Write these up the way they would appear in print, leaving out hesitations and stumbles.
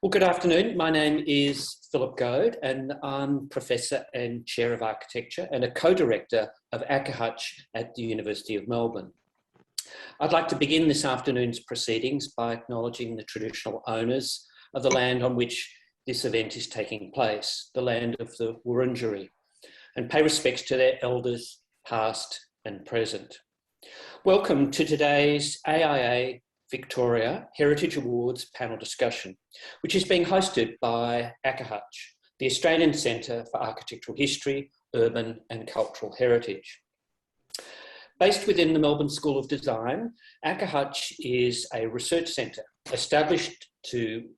Well, good afternoon. My name is Philip Goad and I'm Professor and Chair of Architecture and a Co-Director of ACAHUCH at the University of Melbourne. I'd like to begin this afternoon's proceedings by acknowledging the traditional owners of the land on which this event is taking place, the land of the Wurundjeri, and pay respects to their elders, past and present. Welcome to today's AIA Victoria Heritage Awards panel discussion, which is being hosted by ACAHUCH, the Australian Centre for Architectural History, Urban and Cultural Heritage. Based within the Melbourne School of Design, ACAHUCH is a research centre established to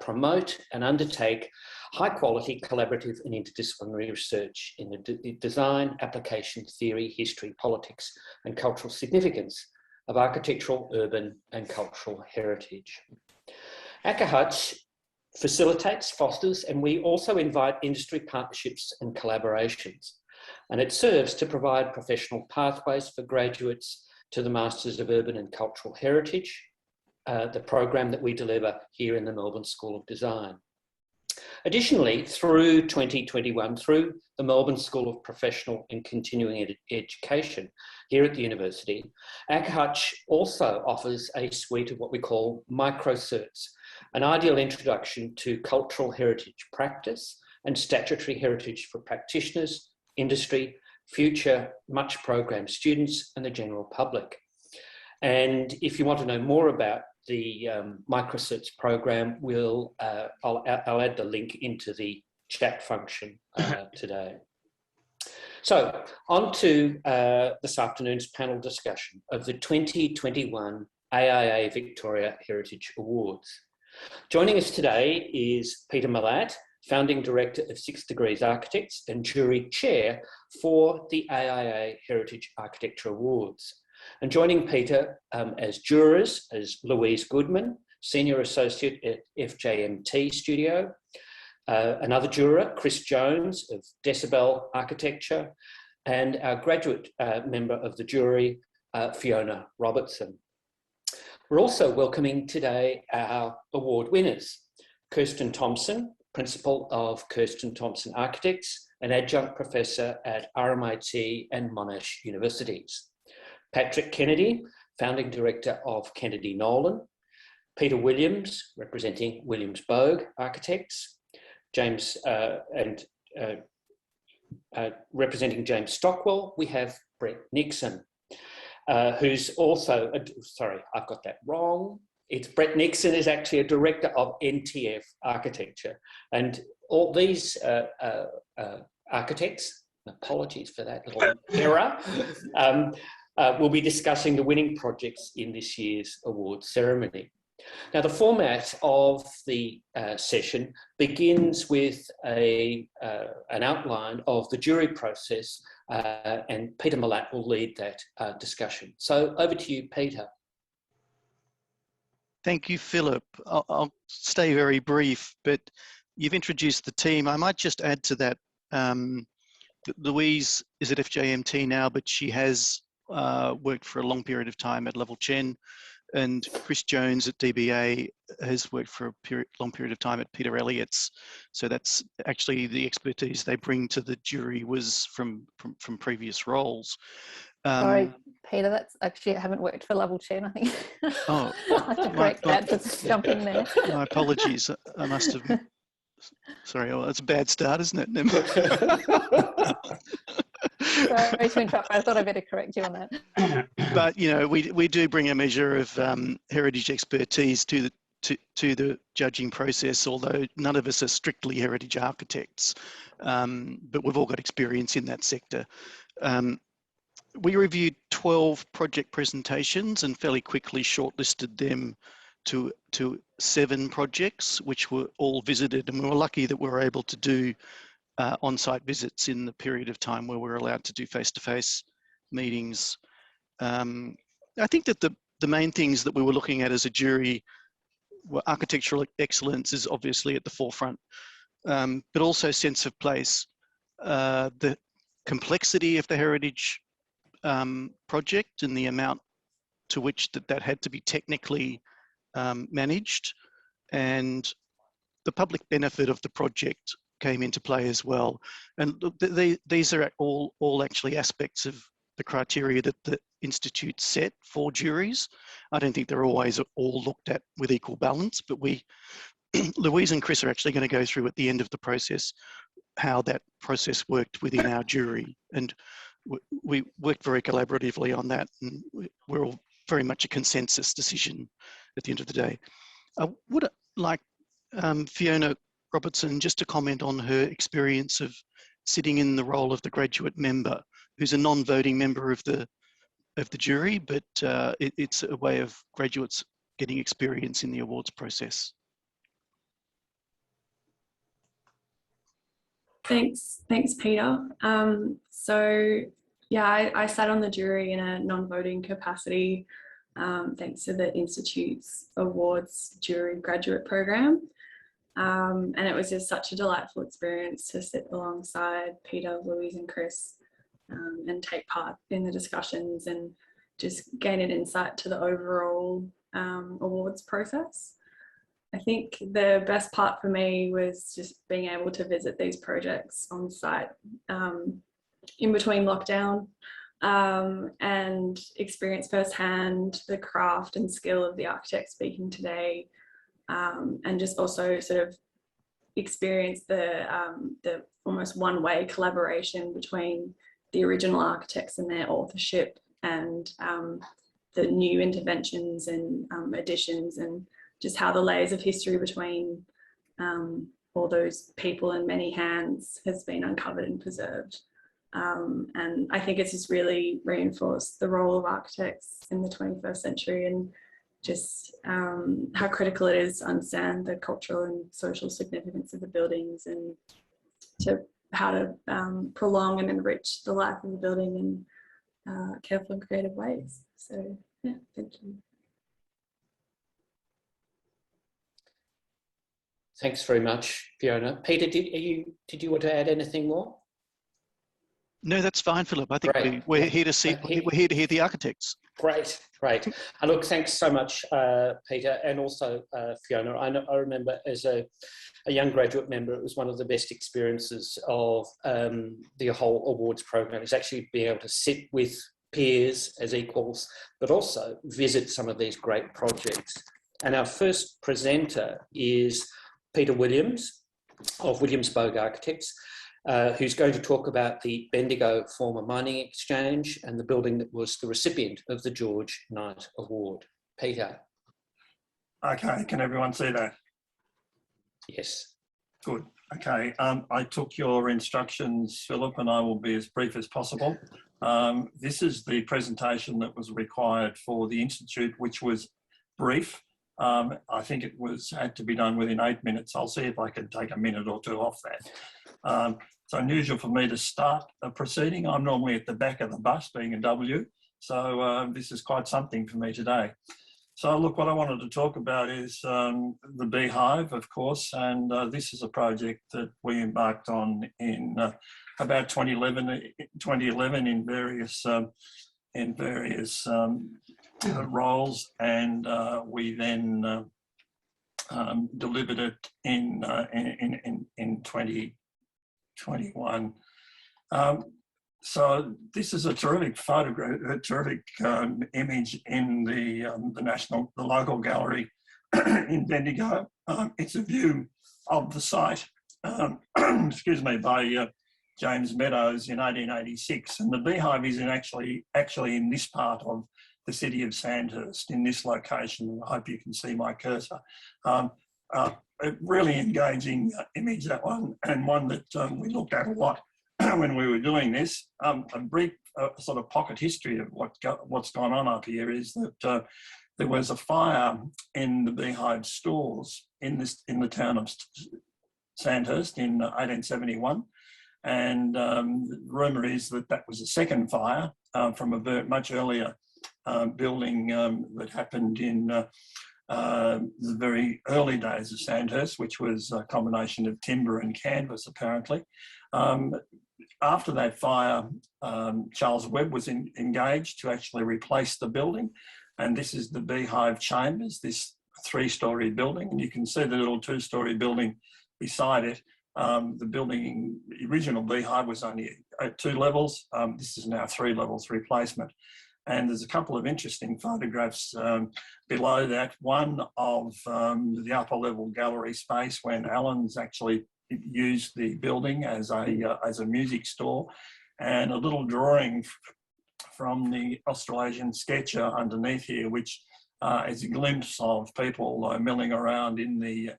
promote and undertake high-quality collaborative and interdisciplinary research in the design, application, theory, history, politics and cultural significance of architectural, urban and cultural heritage. ACAHUCH facilitates, fosters, and we also invite industry partnerships and collaborations. And it serves to provide professional pathways for graduates to the Masters of Urban and Cultural Heritage, the program that we deliver here in the Melbourne School of Design. Additionally, through 2021, through the Melbourne School of Professional and Continuing Education here at the university, ACAHUCH also offers a suite of what we call micro-certs, an ideal introduction to cultural heritage practice and statutory heritage for practitioners, industry, future much programmed students and the general public. And if you want to know more about the micro-certs program, I'll add the link into the chat function today. So on to this afternoon's panel discussion of the 2021 AIA Victoria Heritage Awards. Joining us today is Peter Malatt, Founding Director of 6 Degrees Architects and Jury Chair for the AIA Heritage Architecture Awards. And joining Peter as jurors is Louise Goodman, Senior Associate at FJMT Studio, another juror, Chris Jones of Decibel Architecture, and our graduate member of the jury, Fiona Robertson. We're also welcoming today our award winners, Kirsten Thompson, Principal of Kirsten Thompson Architects, an Adjunct Professor at RMIT and Monash Universities. Patrick Kennedy, Founding Director of Kennedy Nolan. Peter Williams, representing Williamsburg Architects. James, representing James Stockwell, we have Brett Nixon, who's also, sorry, I've got that wrong. It's Brett Nixon is actually a Director of NTF Architecture. And all these architects, apologies for that little error, we'll be discussing the winning projects in this year's awards ceremony. Now, the format of the session begins with an outline of the jury process, and Peter Malatt will lead that discussion. So over to you, Peter. Thank you, Philip. I'll stay very brief, but you've introduced the team. I might just add to that, Louise is at FJMT now, but she has worked for a long period of time at Level Chen, and Chris Jones at DBA has worked for a long period of time at Peter Elliott's. So that's actually the expertise they bring to the jury was from previous roles. Sorry, Peter, that's actually, I haven't worked for Level Chen, I think. Oh, I have to correct that, just jump in there. My apologies, I must have, sorry, well, it's a bad start, isn't it? Sorry to interrupt, I thought I better correct you on that. But, you know, we do bring a measure of heritage expertise to the judging process, although none of us are strictly heritage architects, but we've all got experience in that sector. We reviewed 12 project presentations and fairly quickly shortlisted them to 7 projects, which were all visited, and we were lucky that we were able to do on-site visits in the period of time where we're allowed to do face-to-face meetings. I think that the main things that we were looking at as a jury were architectural excellence is obviously at the forefront, but also sense of place, the complexity of the heritage project and the amount to which that had to be technically managed, and the public benefit of the project came into play as well. And look, these are all actually aspects of the criteria that the Institute set for juries. I don't think they're always all looked at with equal balance, but Louise and Chris are actually going to go through at the end of the process how that process worked within our jury. And we worked very collaboratively on that, and we're all very much a consensus decision at the end of the day. I would like Fiona Robertson just to comment on her experience of sitting in the role of the graduate member, who's a non-voting member of the jury, but it's a way of graduates getting experience in the awards process. Thanks, Peter. So yeah, I sat on the jury in a non-voting capacity, thanks to the Institute's awards jury graduate program. And it was just such a delightful experience to sit alongside Peter, Louise and Chris and take part in the discussions and just gain an insight to the overall awards process. I think the best part for me was just being able to visit these projects on site in between lockdown and experience firsthand the craft and skill of the architects speaking today, and just also sort of experience the almost one-way collaboration between the original architects and their authorship and the new interventions and additions, and just how the layers of history between all those people and many hands has been uncovered and preserved. And I think it's just really reinforced the role of architects in the 21st century, and just how critical it is to understand the cultural and social significance of the buildings, and to how to prolong and enrich the life of the building in careful and creative ways. So yeah, thank you. Thanks very much, Fiona. Peter, did you want to add anything more? No, that's fine, Philip. I think we're here to see. We're here to hear the architects. Great. And look, thanks so much, Peter, and also Fiona. I remember as a young graduate member, it was one of the best experiences of the whole awards program, is actually being able to sit with peers as equals, but also visit some of these great projects. And our first presenter is Peter Williams of Williamsburg Architects, who's going to talk about the Bendigo former mining exchange and the building that was the recipient of the George Knight Award. Peter. Okay, can everyone see that? Yes. Good. Okay, I took your instructions, Philip, and I will be as brief as possible. This is the presentation that was required for the Institute, which was brief. I think it had to be done within 8 minutes. I'll see if I can take a minute or two off that. It's unusual for me to start a proceeding. I'm normally at the back of the bus, being a W, so this is quite something for me today. So look, what I wanted to talk about is the Beehive, of course, and this is a project that we embarked on in about 2011 in various roles, and we then delivered it in 2021. So this is a terrific photograph, a terrific image in the local gallery in Bendigo. It's a view of the site, excuse me, by James Meadows in 1886, and the Beehive is actually in this part of the city of Sandhurst, in this location. I hope you can see my cursor. A really engaging image, that one, and one that we looked at a lot when we were doing this. A brief sort of pocket history of what's gone on up here is that there was a fire in the Beehive stores in the town of Sandhurst in 1871, and the rumour is that was a second fire from a much earlier building that happened in the very early days of Sandhurst, which was a combination of timber and canvas, apparently. After that fire, Charles Webb was engaged to actually replace the building, and this is the Beehive Chambers. This three-storey building, and you can see the little two-storey building beside it. The building, the original beehive was only at 2 levels. This is now 3 levels replacement. And there's a couple of interesting photographs below that. One of the upper level gallery space when Allen's actually used the building as a music store, and a little drawing from the Australasian sketcher underneath here, which is a glimpse of people milling around in the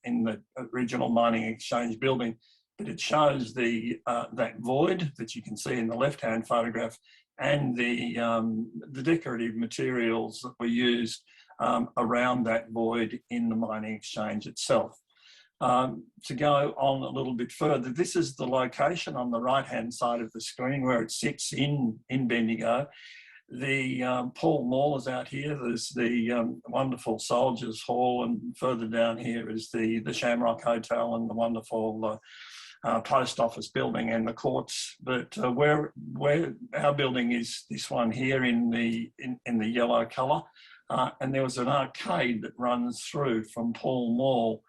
original mining exchange building. But it shows that void that you can see in the left-hand photograph, and the decorative materials that were used around that void in the mining exchange itself. To go on a little bit further, this is the location on the right-hand side of the screen where it sits in Bendigo. The Paul Mall is out here. There's the wonderful Soldiers Hall, and further down here is the Shamrock Hotel and the wonderful post office building and the courts. But where our building is, this one here in the yellow colour, and there was an arcade that runs through from Paul Mall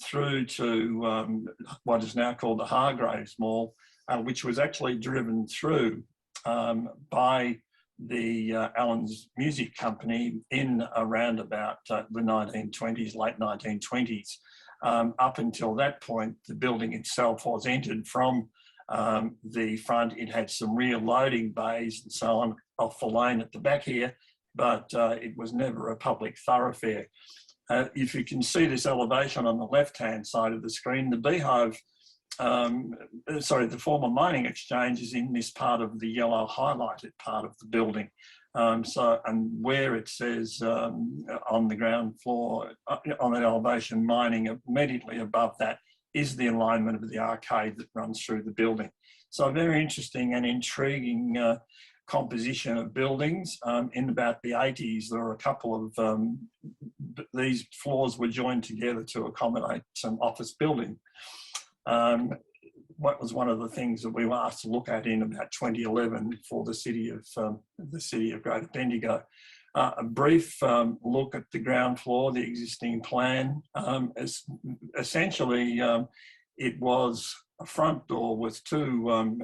through to what is now called the Hargraves Mall, which was actually driven through by the Allen's Music Company in around about the 1920s, late 1920s. Up until that point, the building itself was entered from the front. It had some rear loading bays and so on off the lane at the back here, but it was never a public thoroughfare. If you can see this elevation on the left-hand side of the screen, the beehive, the former mining exchange is in this part of the yellow highlighted part of the building. And where it says on the ground floor, on that elevation, mining, immediately above that is the alignment of the arcade that runs through the building. So a very interesting and intriguing composition of buildings. In about the 80s, there were a couple of these floors were joined together to accommodate some office building. What was one of the things that we were asked to look at in about 2011 for the city of Greater Bendigo. A brief look at the ground floor, the existing plan. Essentially, it was a front door with 2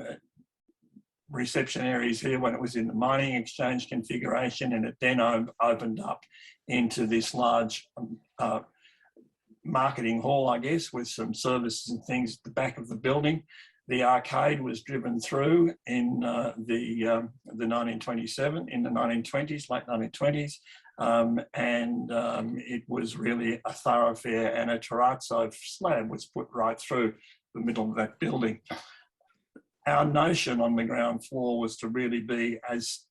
reception areas here when it was in the mining exchange configuration, and it then opened up into this large marketing hall, I guess, with some services and things at the back of the building. The arcade was driven through in the 1927, in the 1920s, late 1920s, and it was really a thoroughfare, and a terrazzo slab was put right through the middle of that building. Our notion on the ground floor was to really be as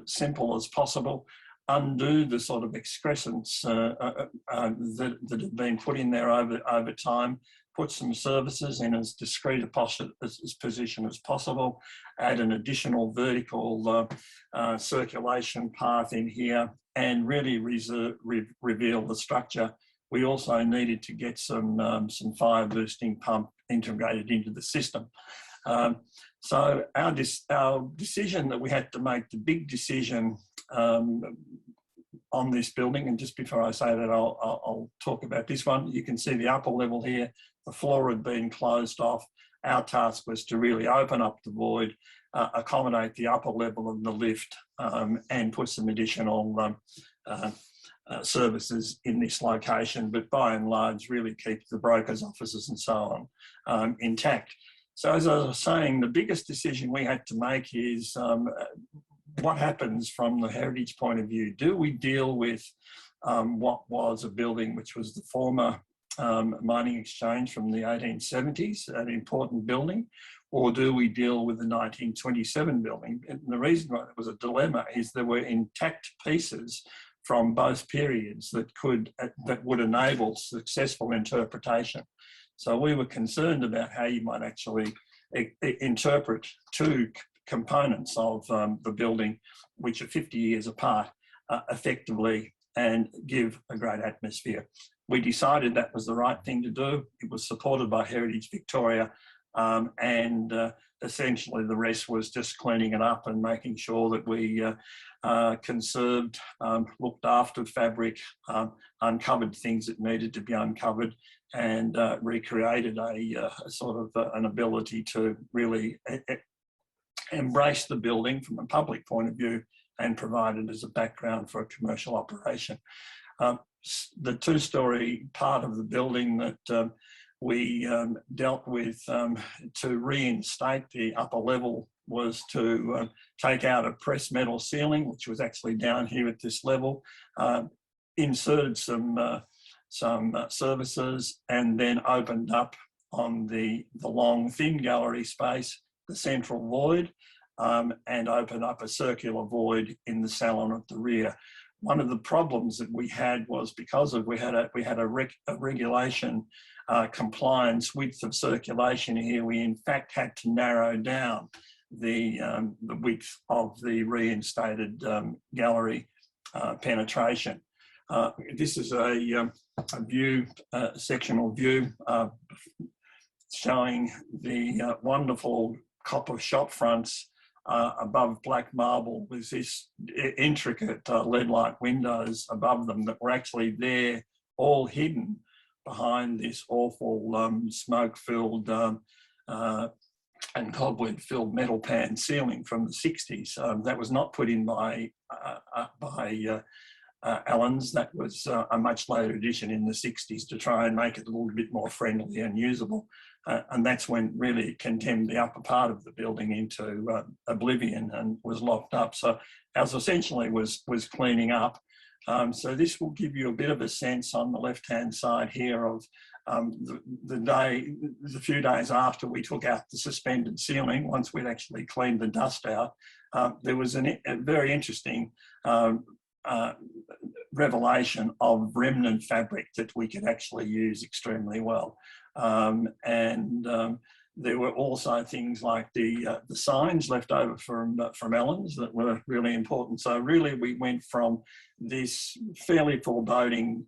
simple as possible, undo the sort of excrescence that had been put in there over time, put some services in as discreet a position as possible, add an additional vertical circulation path in here, and really reveal the structure. We also needed to get some fire boosting pump integrated into the system. So our decision that we had to make, the big decision on this building, and just before I say that, I'll talk about this one. You can see the upper level here, the floor had been closed off. Our task was to really open up the void, accommodate the upper level of the lift, and put some additional services in this location, but by and large really keep the brokers' offices and so on intact. So as I was saying, the biggest decision we had to make is what happens from the heritage point of view? Do we deal with what was a building which was the former mining exchange from the 1870s, an important building, or do we deal with the 1927 building? And the reason why it was a dilemma is there were intact pieces from both periods that would enable successful interpretation. So we were concerned about how you might actually interpret 2 components of the building, which are 50 years apart, effectively, and give a great atmosphere. We decided that was the right thing to do. It was supported by Heritage Victoria, Essentially the rest was just cleaning it up and making sure that we conserved, looked after fabric, uncovered things that needed to be uncovered, and recreated a sort of an ability to really embrace the building from a public point of view and provide it as a background for a commercial operation. The two-storey part of the building that we dealt with to reinstate the upper level was to take out a pressed metal ceiling, which was actually down here at this level, inserted some services, and then opened up on the long thin gallery space the central void, and opened up a circular void in the salon at the rear. One of the problems that we had was because we had a regulation compliance width of circulation here, we in fact had to narrow down the width of the reinstated gallery penetration. This is a view, sectional view showing the wonderful copper shop fronts above black marble with this intricate lead-like windows above them that were actually there, all hidden behind this awful smoke-filled and cobweb-filled metal pan ceiling from the 60s. That was not put in by Allen's. That was a much later addition in the 60s to try and make it a little bit more friendly and usable. And that's when really it condemned the upper part of the building into oblivion and was locked up. So ours essentially was cleaning up. So this will give you a bit of a sense on the left-hand side here of the few days after we took out the suspended ceiling, once we'd actually cleaned the dust out. There was a very interesting revelation of remnant fabric that we could actually use extremely well. There were also things like the signs left over from Allen's that were really important. So really we went from this fairly foreboding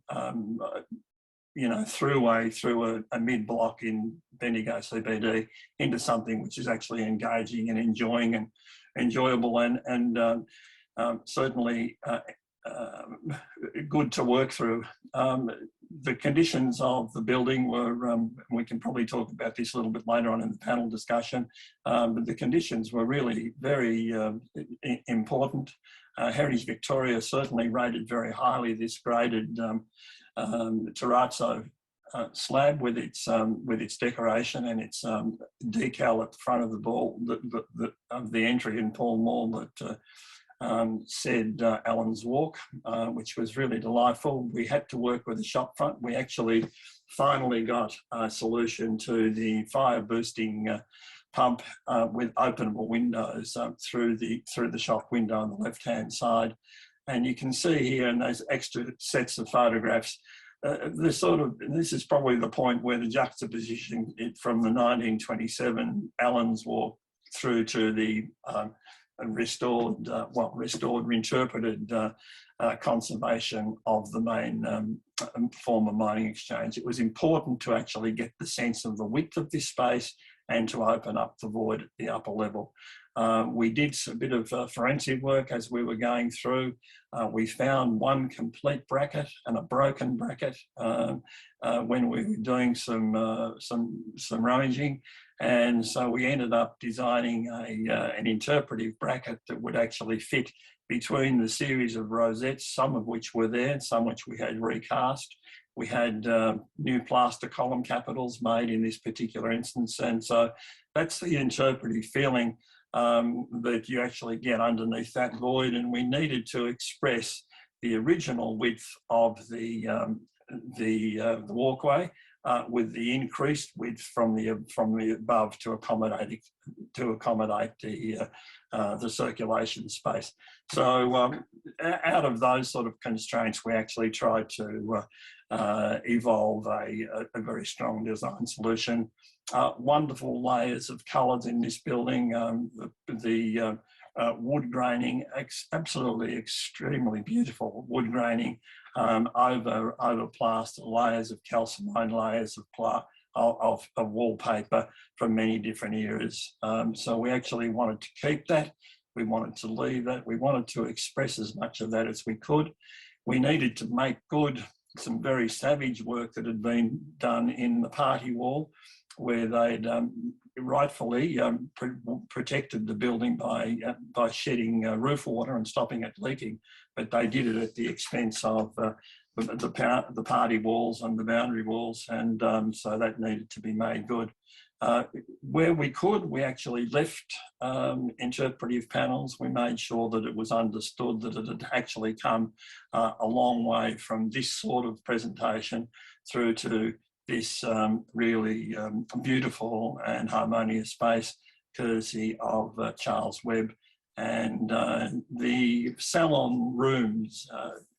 through a mid-block in Bendigo CBD into something which is actually engaging and enjoyable and certainly good to work through. The conditions of the building were, we can probably talk about this a little bit later on in the panel discussion, but the conditions were really very important. Heritage Victoria certainly rated very highly this graded terrazzo slab with its decoration and its decal at the front of the ball, of the entry in Pall Mall that said Allen's Walk, which was really delightful. We had to work with the shop front. We actually finally got a solution to the fire boosting pump with openable windows through the shop window on the left-hand side. And you can see here in those extra sets of photographs, this is probably the point where the juxtaposition from the 1927 Allen's Walk through to the reinterpreted conservation of the main former mining exchange. It was important to actually get the sense of the width of this space and to open up the void at the upper level. We did a bit of forensic work as we were going through. We found one complete bracket and a broken bracket when we were doing some rummaging. And so we ended up designing an interpretive bracket that would actually fit between the series of rosettes, some of which were there, some which we had recast. We had new plaster column capitals made in this particular instance. And so that's the interpretive feeling that you actually get underneath that void. And we needed to express the original width of the walkway with the increased width from the above to accommodate the circulation space. So out of those sort of constraints, we actually tried to evolve a very strong design solution. Wonderful layers of colours in this building. The wood graining, absolutely extremely beautiful wood graining over plaster, layers of calcimine, layers of wallpaper from many different eras. So we actually wanted to keep that. We wanted to leave that. We wanted to express as much of that as we could. We needed to make good some very savage work that had been done in the party wall, where they'd rightfully protected the building by shedding roof water and stopping it leaking, but they did it at the expense of the party walls and the boundary walls, and so that needed to be made good. Where we could, we actually left interpretive panels. We made sure that it was understood that it had actually come a long way from this sort of presentation through to this really beautiful and harmonious space, courtesy of Charles Webb. And the salon rooms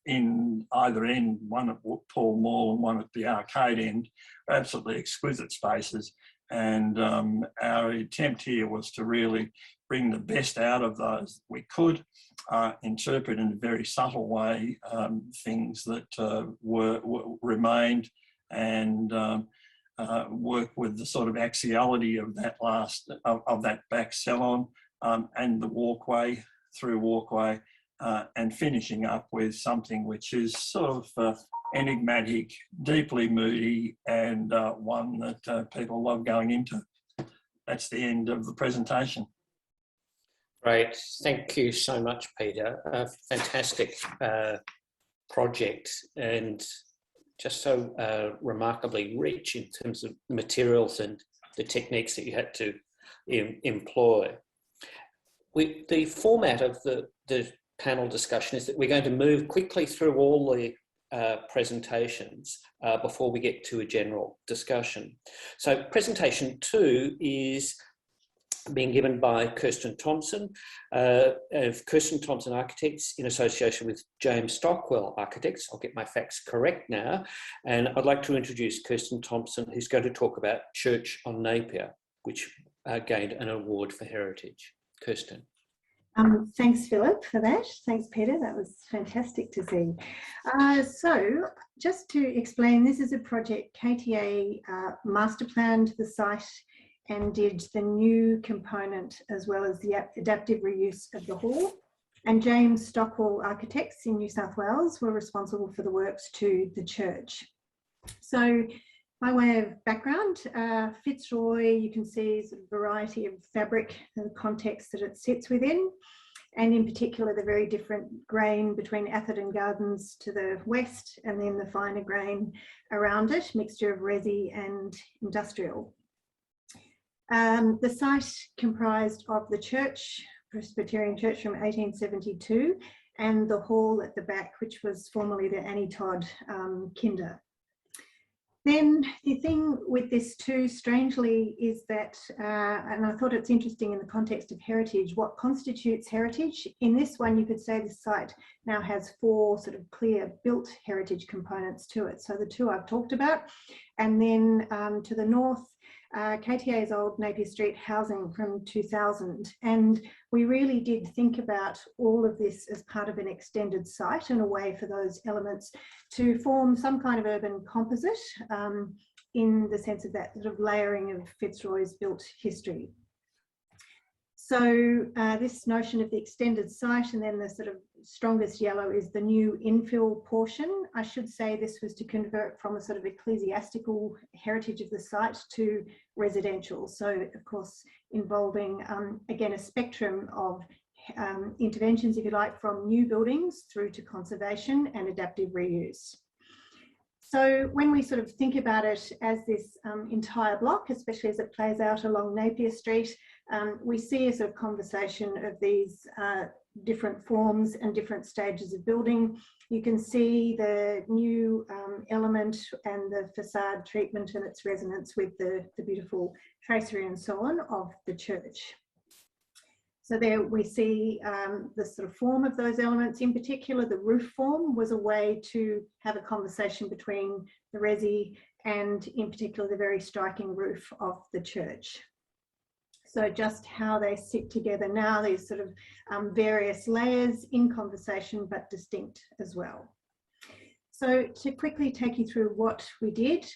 in either end, one at Paul Mall and one at the arcade end, are absolutely exquisite spaces. And our attempt here was to really bring the best out of those we could, interpret in a very subtle way things that remained, and work with the sort of axiality of that of that back salon and the walkway, and finishing up with something which is sort of enigmatic, deeply moody, and one that people love going into. That's the end of the presentation. Great, thank you so much, Peter. A fantastic project, and just so remarkably rich in terms of materials and the techniques that you had to employ. The format of the panel discussion is that we're going to move quickly through all the presentations before we get to a general discussion. So presentation 2 is being given by Kirsten Thompson of Kirsten Thompson Architects in association with James Stockwell Architects. I'll get my facts correct now. And I'd like to introduce Kirsten Thompson, who's going to talk about Church on Napier, which gained an award for heritage. Kirsten. Thanks, Philip, for that. Thanks, Peter. That was fantastic to see. So just to explain, this is a project KTA master planned the site and did the new component as well as the adaptive reuse of the hall. And James Stockwell Architects in New South Wales were responsible for the works to the church. So by way of background, Fitzroy, you can see a variety of fabric and the context that it sits within, and in particular the very different grain between Atherton Gardens to the west, and then the finer grain around it, mixture of resi and industrial. The site comprised of the church, Presbyterian Church from 1872, and the hall at the back, which was formerly the Annie Todd Kinder. Then the thing with this too, strangely, is that, and I thought it's interesting in the context of heritage, what constitutes heritage? In this one, you could say the site now has 4 sort of clear built heritage components to it. So the 2 I've talked about, and then to the north, KTA's old Napier Street housing from 2000. And we really did think about all of this as part of an extended site and a way for those elements to form some kind of urban composite in the sense of that sort of layering of Fitzroy's built history. So this notion of the extended site, and then the sort of strongest yellow is the new infill portion. I should say this was to convert from a sort of ecclesiastical heritage of the site to residential. So of course, involving again, a spectrum of interventions, if you like, from new buildings through to conservation and adaptive reuse. So when we sort of think about it as this entire block, especially as it plays out along Napier Street, we see a sort of conversation of these different forms and different stages of building. You can see the new element and the facade treatment and its resonance with the beautiful tracery and so on of the church. So there we see the sort of form of those elements. In particular, the roof form was a way to have a conversation between the resi and in particular the very striking roof of the church. So just how they sit together now, these sort of various layers in conversation, but distinct as well. So to quickly take you through what we did,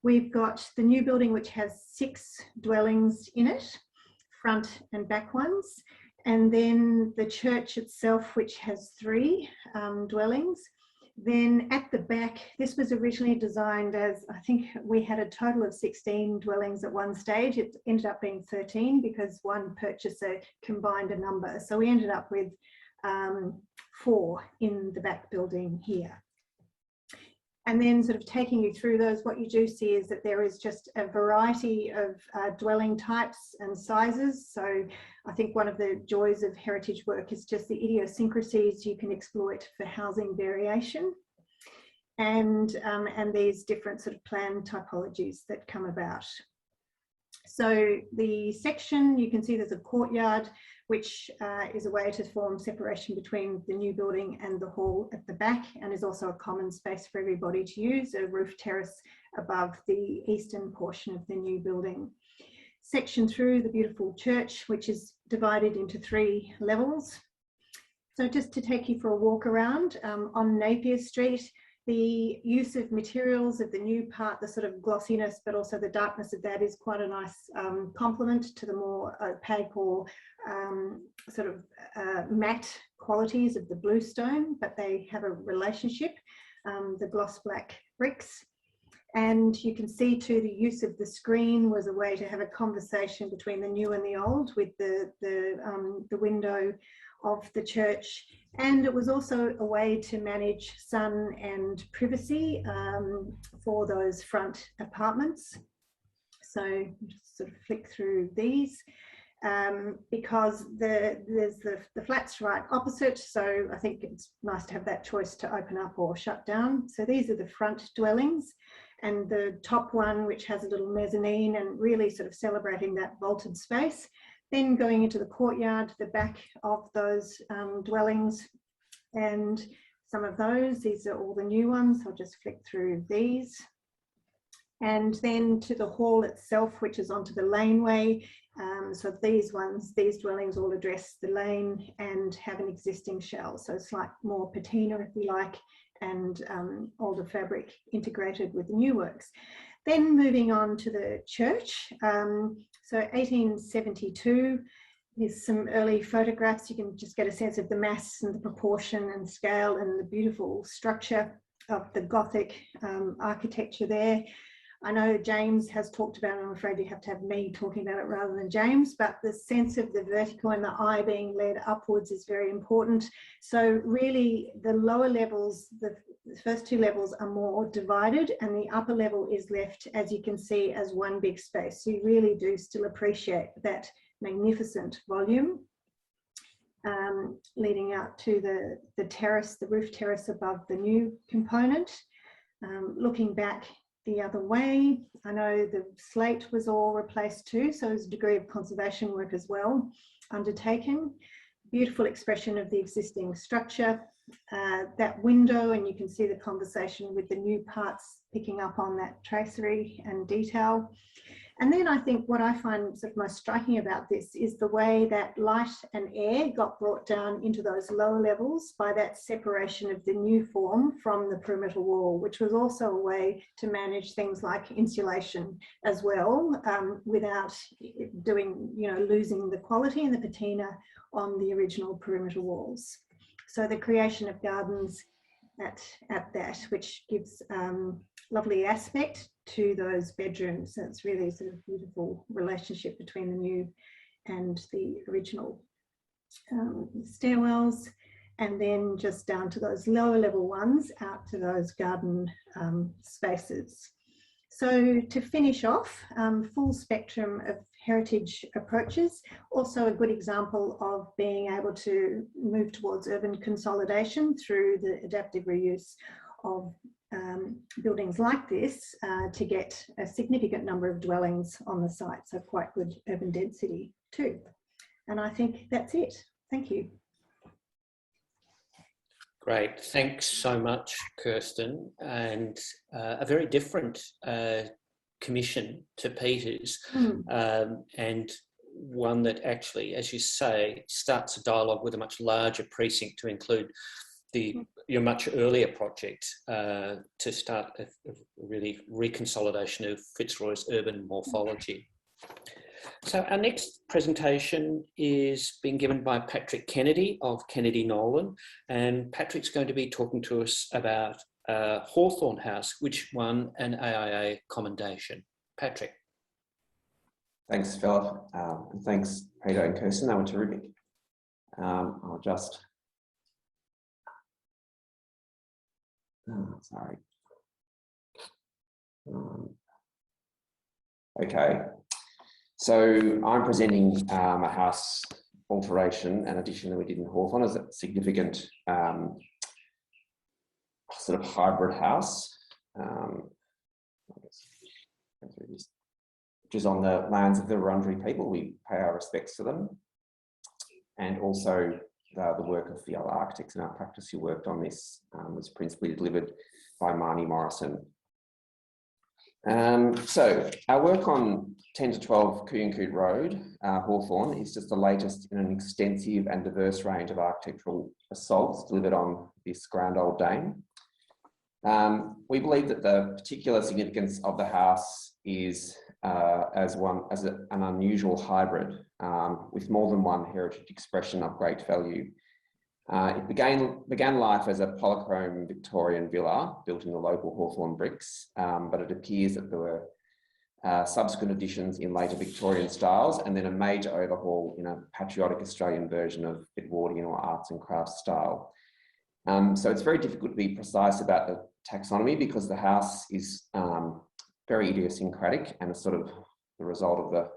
we've got the new building which has 6 dwellings in it, front and back ones, and then the church itself which has 3 dwellings. Then at the back, this was originally designed as, I think we had a total of 16 dwellings at one stage. It ended up being 13 because one purchaser combined a number. So we ended up with 4 in the back building here. And then sort of taking you through those, what you do see is that there is just a variety of dwelling types and sizes. So I think one of the joys of heritage work is just the idiosyncrasies you can exploit for housing variation and these different sort of plan typologies that come about. So the section, you can see there's a courtyard, which is a way to form separation between the new building and the hall at the back, and is also a common space for everybody to use, a roof terrace above the eastern portion of the new building. Section through the beautiful church, which is divided into 3 levels. So just to take you for a walk around, on Napier Street, the use of materials of the new part, the sort of glossiness, but also the darkness of that is quite a nice complement to the more opaque or sort of matte qualities of the bluestone, but they have a relationship, the gloss black bricks. And you can see too, the use of the screen was a way to have a conversation between the new and the old with the window of the church. And it was also a way to manage sun and privacy for those front apartments. So just sort of flick through these because there's the flats right opposite. So I think it's nice to have that choice to open up or shut down. So these are the front dwellings, and the top one, which has a little mezzanine and really sort of celebrating that vaulted space. Then going into the courtyard, the back of those dwellings, and some of those, these are all the new ones. I'll just flick through these. And then to the hall itself, which is onto the laneway. So these dwellings all address the lane and have an existing shell. So it's like more patina, if you like, and older fabric integrated with the new works. Then moving on to the church. So 1872, there's some early photographs. You can just get a sense of the mass and the proportion and scale and the beautiful structure of the Gothic architecture there. I know James has talked about it. I'm afraid you have to have me talking about it rather than James, but the sense of the vertical and the eye being led upwards is very important. So really the lower levels, the first 2 levels are more divided, and the upper level is left, as you can see, as one big space. So you really do still appreciate that magnificent volume leading out to the terrace, the roof terrace above the new component. Looking back the other way, I know the slate was all replaced too, so there's a degree of conservation work as well undertaken. Beautiful expression of the existing structure. That window, and you can see the conversation with the new parts picking up on that tracery and detail. And then I think what I find sort of most striking about this is the way that light and air got brought down into those lower levels by that separation of the new form from the perimeter wall, which was also a way to manage things like insulation as well, without losing the quality and the patina on the original perimeter walls. So the creation of gardens at that, which gives lovely aspect to those bedrooms. So it's really sort of beautiful relationship between the new and the original stairwells, and then just down to those lower level ones out to those garden spaces. So to finish off, full spectrum of heritage approaches, also a good example of being able to move towards urban consolidation through the adaptive reuse of buildings like this to get a significant number of dwellings on the site, so quite good urban density too. And I think that's it. Thank you. Great, thanks so much, Kirsten, and a very different commission to Peter's, and one that actually, as you say, starts a dialogue with a much larger precinct to include your much earlier project to start a really reconsolidation of Fitzroy's urban morphology. So our next presentation is being given by Patrick Kennedy of Kennedy Nolan, and Patrick's going to be talking to us about Hawthorne House, which won an AIA commendation. Patrick. Thanks, Philip, and thanks, Peter and Kirsten. They were terrific. I'll just... sorry. Okay, so I'm presenting a house alteration and addition that we did in Hawthorne as a significant sort of hybrid house, which is on the lands of the Wurundjeri people. We pay our respects to them, and also the work of the other architects in our practice who worked on this was principally delivered by Marnie Morrison. So our work on 10 to 12 Cooyincoot Road, Hawthorne, is just the latest in an extensive and diverse range of architectural assaults delivered on this grand old dame. We believe that the particular significance of the house is as an unusual hybrid with more than one heritage expression of great value. It began life as a polychrome Victorian villa built in the local Hawthorne bricks, but it appears that there were subsequent additions in later Victorian styles, and then a major overhaul in a patriotic Australian version of Edwardian or arts and crafts style. So it's very difficult to be precise about the taxonomy because the house is very idiosyncratic and a sort of the result of the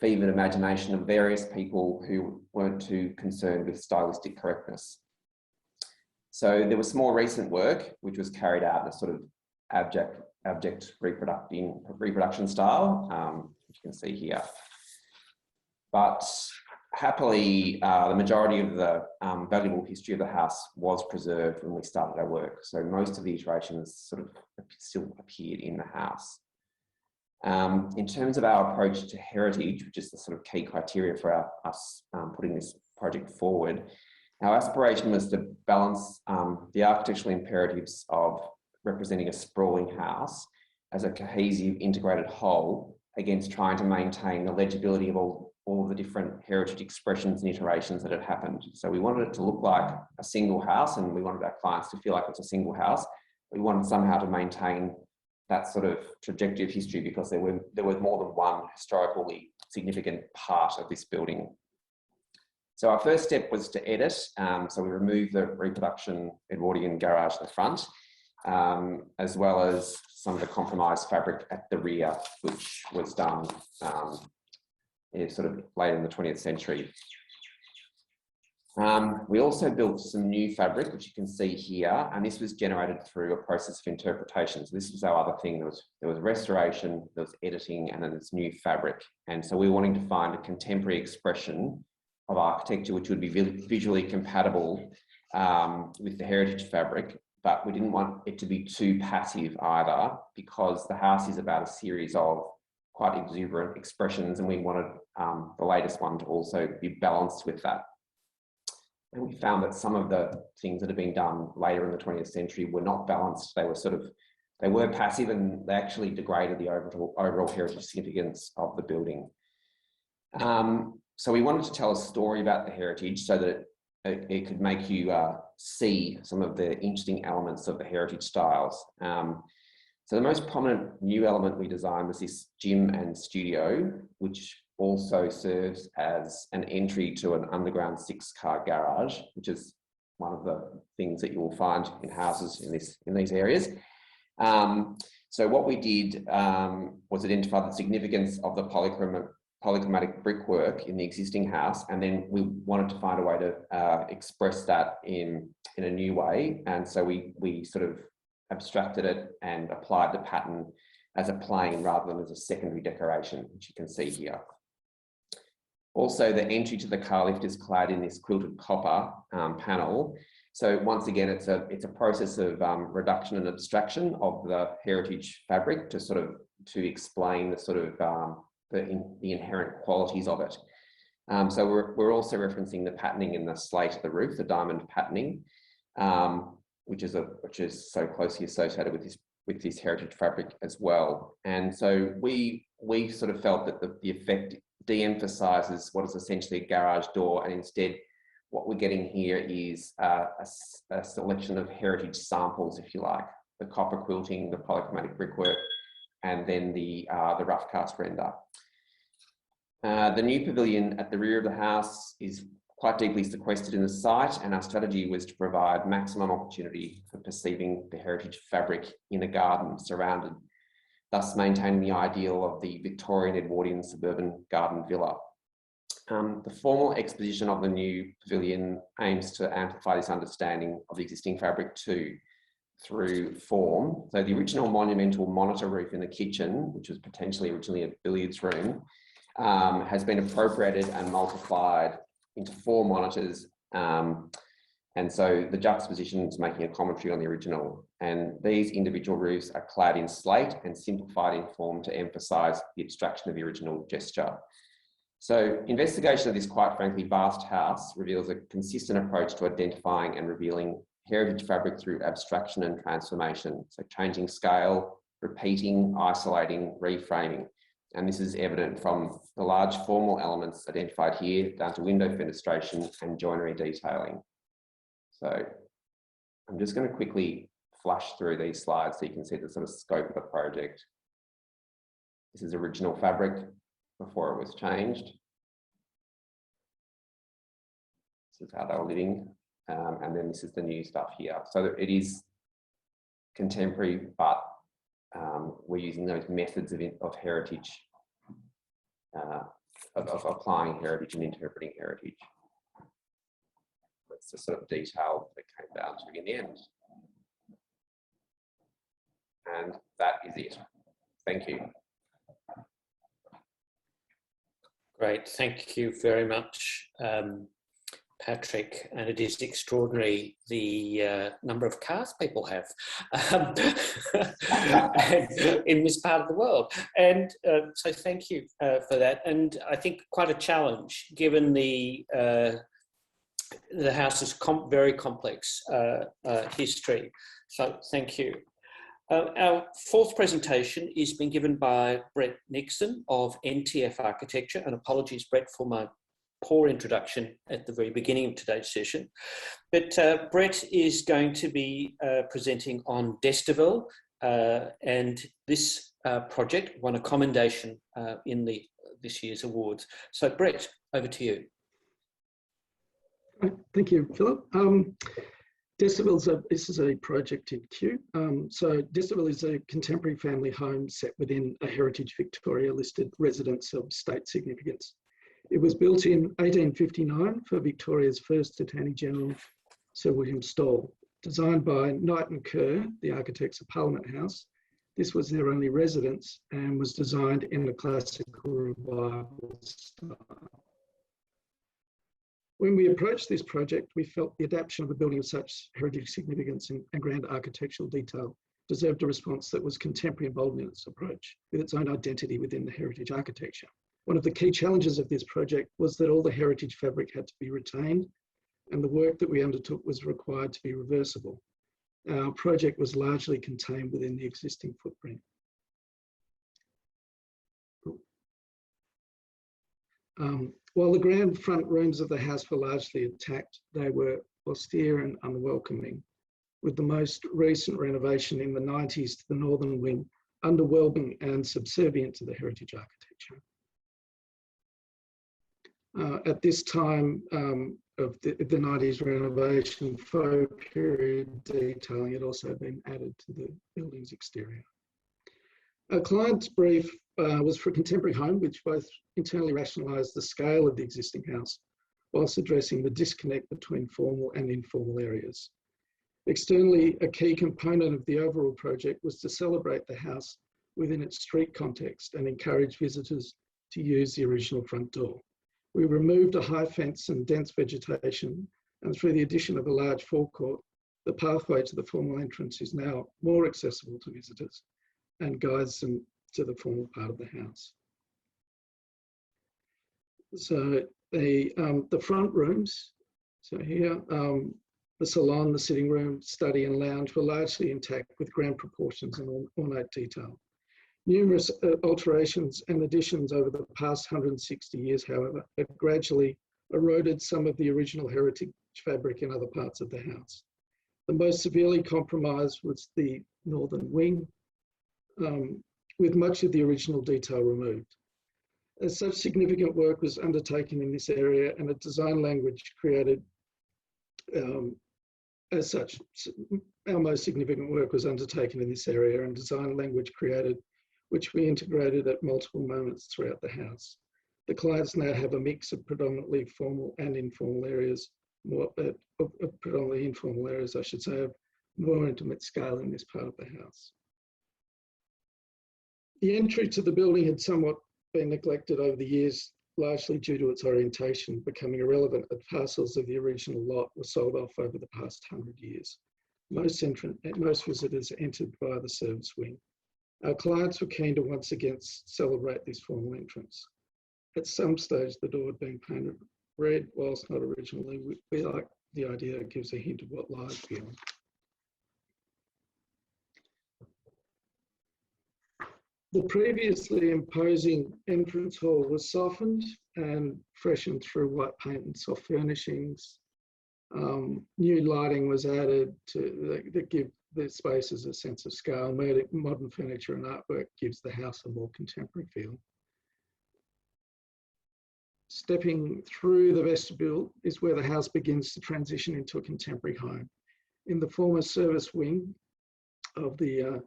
fevered imagination of various people who weren't too concerned with stylistic correctness. So there was more recent work which was carried out in a sort of abject reproduction style, which you can see here. But happily, the majority of the valuable history of the house was preserved when we started our work. So most of the iterations sort of still appeared in the house. In terms of our approach to heritage, which is the sort of key criteria for us putting this project forward, our aspiration was to balance the architectural imperatives of representing a sprawling house as a cohesive, integrated whole against trying to maintain the legibility of all of the different heritage expressions and iterations that had happened. So we wanted it to look like a single house, and we wanted our clients to feel like it's a single house. We wanted somehow to maintain that sort of trajectory of history because there was more than one historically significant part of this building. So our first step was to edit. So we removed the reproduction Edwardian garage at the front, as well as some of the compromised fabric at the rear, which was done sort of later in the 20th century. We also built some new fabric, which you can see here, and this was generated through a process of interpretation. So this was our other thing. There was restoration, there was editing, and then there's new fabric. And so we were wanting to find a contemporary expression of architecture which would be visually compatible with the heritage fabric, but we didn't want it to be too passive either, because the house is about a series of quite exuberant expressions, and we wanted the latest one to also be balanced with that. And we found that some of the things that had been done later in the 20th century were not balanced. They were passive, and they actually degraded the overall heritage significance of the building. So we wanted to tell a story about the heritage so that it could make you see some of the interesting elements of the heritage styles. So the most prominent new element we designed was this gym and studio, which also serves as an entry to an underground 6-car garage, which is one of the things that you will find in houses in these areas. So what we did was identify the significance of the polychromatic brickwork in the existing house, and then we wanted to find a way to express that in a new way. And so we sort of abstracted it and applied the pattern as a plane rather than as a secondary decoration, which you can see here. Also, the entry to the car lift is clad in this quilted copper panel. So once again, it's a process of reduction and abstraction of the heritage fabric to explain the sort of the inherent qualities of it. So we're also referencing the patterning in the slate of the roof, the diamond patterning. which is so closely associated with this heritage fabric as well. And so we sort of felt that the effect de-emphasises what is essentially a garage door, and instead what we're getting here is a selection of heritage samples, if you like, the copper quilting, the polychromatic brickwork, and then the rough cast render. The new pavilion at the rear of the house is quite deeply sequestered in the site, and our strategy was to provide maximum opportunity for perceiving the heritage fabric in a garden surrounded, thus maintaining the ideal of the Victorian Edwardian suburban garden villa. The formal exposition of the new pavilion aims to amplify this understanding of the existing fabric too, through form. So the original monumental monitor roof in the kitchen, which was potentially originally a billiards room, has been appropriated and multiplied into 4 monitors. And so the juxtaposition is making a commentary on the original. And these individual roofs are clad in slate and simplified in form to emphasise the abstraction of the original gesture. So investigation of this quite frankly vast house reveals a consistent approach to identifying and revealing heritage fabric through abstraction and transformation. So changing scale, repeating, isolating, reframing. And this is evident from the large formal elements identified here down to window fenestration and joinery detailing. So I'm just going to quickly flash through these slides so you can see the sort of scope of the project. This is original fabric before it was changed. This is how they were living. And then this is the new stuff here. So it is contemporary, but we're using those methods of heritage, of applying heritage and interpreting heritage. That's the sort of detail that came down to in the end. And that is it. Thank you. Great, thank you very much, Patrick. And it is extraordinary the number of cars people have in this part of the world. And so thank you for that. And I think quite a challenge given the house's very complex history. So thank you. Our fourth presentation is being given by Brett Nixon of NTF Architecture, and apologies, Brett, for my poor introduction at the very beginning of today's session. But Brett is going to be presenting on Decibel, and this project won a commendation in this year's awards. So Brett, over to you. Thank you, Philip. Decibel this is a project in Kew. So Decibel is a contemporary family home set within a Heritage Victoria listed residence of state significance. It was built in 1859 for Victoria's first Attorney General, Sir William Stawell. Designed by Knight and Kerr, the architects of Parliament House, this was their only residence and was designed in the classical revival style. When we approached this project, we felt the adaptation of a building of such heritage significance and grand architectural detail deserved a response that was contemporary and bold in its approach, with its own identity within the heritage architecture. One of the key challenges of this project was that all the heritage fabric had to be retained, and the work that we undertook was required to be reversible. Our project was largely contained within the existing footprint. While the grand front rooms of the house were largely intact, they were austere and unwelcoming, with the most recent renovation in the 90s to the northern wing underwhelming and subservient to the heritage architecture. At this time of the 90s renovation, faux period detailing had also been added to the building's exterior. Our client's brief was for a contemporary home which both internally rationalised the scale of the existing house whilst addressing the disconnect between formal and informal areas. Externally, a key component of the overall project was to celebrate the house within its street context and encourage visitors to use the original front door. We removed a high fence and dense vegetation, and through the addition of a large forecourt, the pathway to the formal entrance is now more accessible to visitors and guides them to the formal part of the house. So the front rooms, so here, The salon, the sitting room, study and lounge were largely intact with grand proportions and ornate detail. Numerous alterations and additions over the past 160 years, however, have gradually eroded some of the original heritage fabric in other parts of the house. The most severely compromised was the northern wing, with much of the original detail removed. As such, significant work was undertaken in this area and a design language created our most significant work was undertaken in this area and design language created, which we integrated at multiple moments throughout the house. The clients now have a mix of predominantly formal and informal areas, predominantly informal areas, I should say, of more intimate scale in this part of the house. The entry to the building had somewhat been neglected over the years, largely due to its orientation becoming irrelevant as parcels of the original lot were sold off over the past 100 years. Most visitors entered via the service wing. Our clients were keen to once again celebrate this formal entrance. At some stage, the door had been painted red, whilst not originally. We like the idea it gives a hint of what lies beyond. The previously imposing entrance hall was softened and freshened through white paint and soft furnishings. New lighting was added that give the spaces a sense of scale. Modern furniture and artwork gives the house a more contemporary feel. Stepping through the vestibule is where the house begins to transition into a contemporary home. In the former service wing of the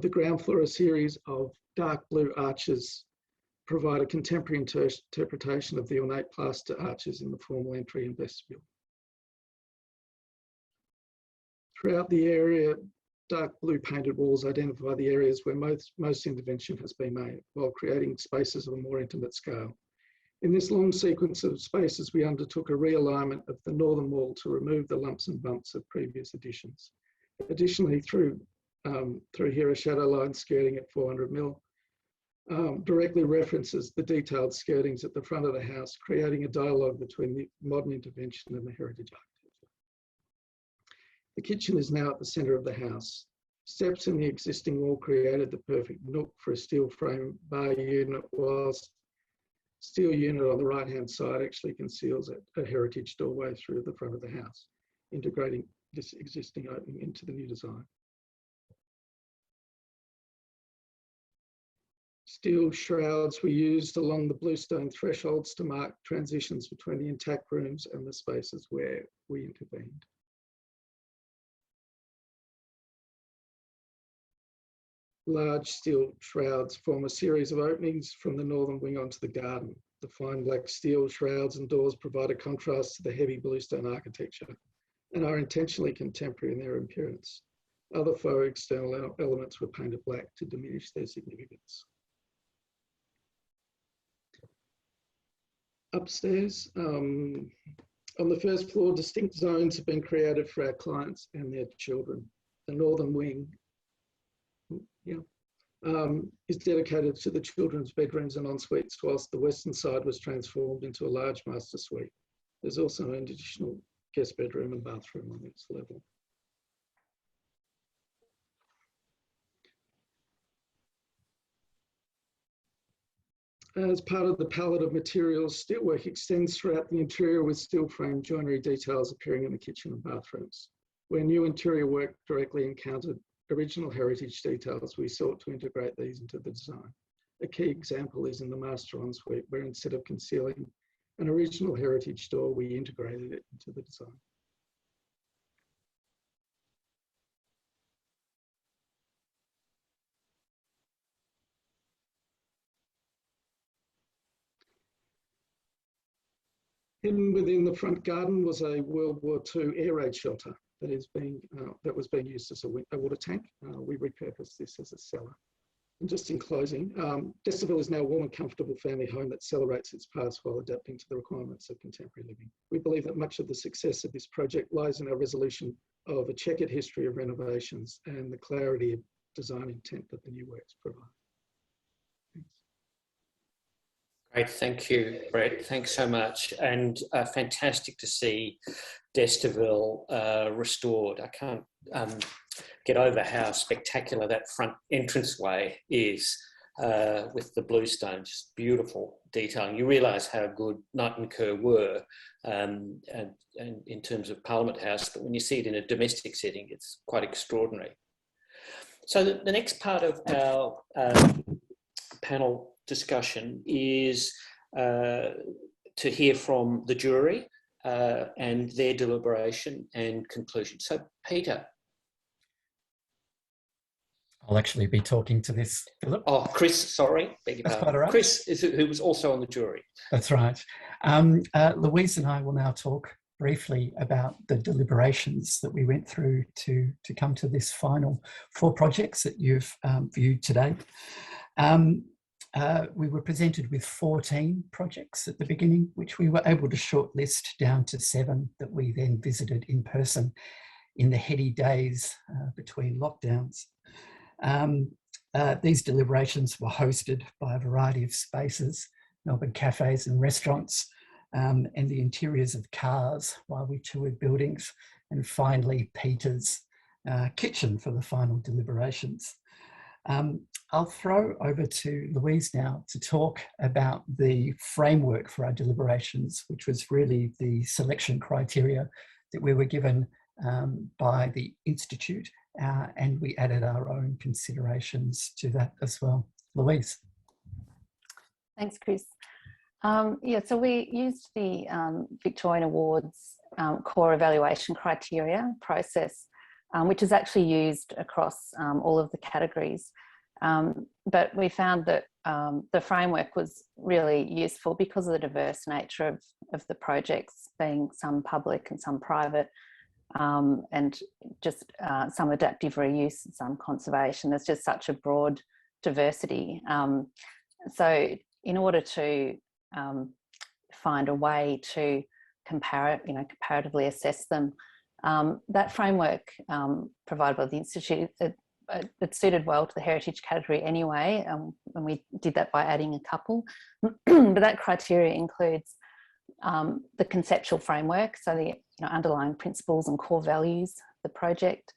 ground floor, a series of dark blue arches provide a contemporary interpretation of the ornate plaster arches in the formal entry and vestibule. Throughout the area, dark blue painted walls identify the areas where most intervention has been made, while creating spaces of a more intimate scale. In this long sequence of spaces, we undertook a realignment of the northern wall to remove the lumps and bumps of previous additions. Additionally, through here, a shadow line skirting at 400mm directly references the detailed skirtings at the front of the house, creating a dialogue between the modern intervention and the heritage architecture. The kitchen is now at the centre of the house. Steps in the existing wall created the perfect nook for a steel frame bar unit, whilst steel unit on the right-hand side actually conceals a heritage doorway through the front of the house, integrating this existing opening into the new design. Steel shrouds were used along the bluestone thresholds to mark transitions between the intact rooms and the spaces where we intervened. Large steel shrouds form a series of openings from the northern wing onto the garden. The fine black steel shrouds and doors provide a contrast to the heavy bluestone architecture and are intentionally contemporary in their appearance. Other faux external elements were painted black to diminish their significance. Upstairs, on the first floor, distinct zones have been created for our clients and their children. The northern wing is dedicated to the children's bedrooms and en-suites, whilst the western side was transformed into a large master suite. There's also an additional guest bedroom and bathroom on this level. As part of the palette of materials, steelwork extends throughout the interior with steel frame joinery details appearing in the kitchen and bathrooms. Where new interior work directly encountered original heritage details, we sought to integrate these into the design. A key example is in the master ensuite, where instead of concealing an original heritage door, we integrated it into the design. Hidden within the front garden was a World War II air raid shelter that was being used as a water tank. We repurposed this as a cellar. And just in closing, Decibel is now a warm and comfortable family home that celebrates its past while adapting to the requirements of contemporary living. We believe that much of the success of this project lies in our resolution of a checkered history of renovations and the clarity of design intent that the new works provide. Thanks. Great, thank you, Brett. Thanks so much. And fantastic to see Decibel restored. I can't get over how spectacular that front entranceway is with the bluestone, just beautiful detailing. You realise how good Knight and Kerr were and in terms of Parliament House, but when you see it in a domestic setting, it's quite extraordinary. So the next part of our panel discussion is to hear from the jury and their deliberation and conclusion. So, Peter. I'll actually be talking to this, Philip. Oh, Chris, sorry. Beg your That's pardon. quite all right. Chris, who was also on the jury. That's right. Louise and I will now talk briefly about the deliberations that we went through to come to this final 4 projects that you've viewed today. We were presented with 14 projects at the beginning, which we were able to shortlist down to 7 that we then visited in person in the heady days between lockdowns. These deliberations were hosted by a variety of spaces, Melbourne cafes and restaurants, and the interiors of cars while we toured buildings, and finally Peter's kitchen for the final deliberations. I'll throw over to Louise now to talk about the framework for our deliberations, which was really the selection criteria that we were given by the Institute, and we added our own considerations to that as well. Louise. Thanks, Chris. Yeah, so we used the Victorian Awards core evaluation criteria process, which is actually used across all of the categories. But we found that the framework was really useful because of the diverse nature of the projects, being some public and some private, and just some adaptive reuse and some conservation. There's just such a broad diversity. So in order to find a way to comparatively assess them, that framework provided by the Institute, it suited well to the heritage category anyway, and we did that by adding a couple. But that criteria includes the conceptual framework, so the underlying principles and core values of the project,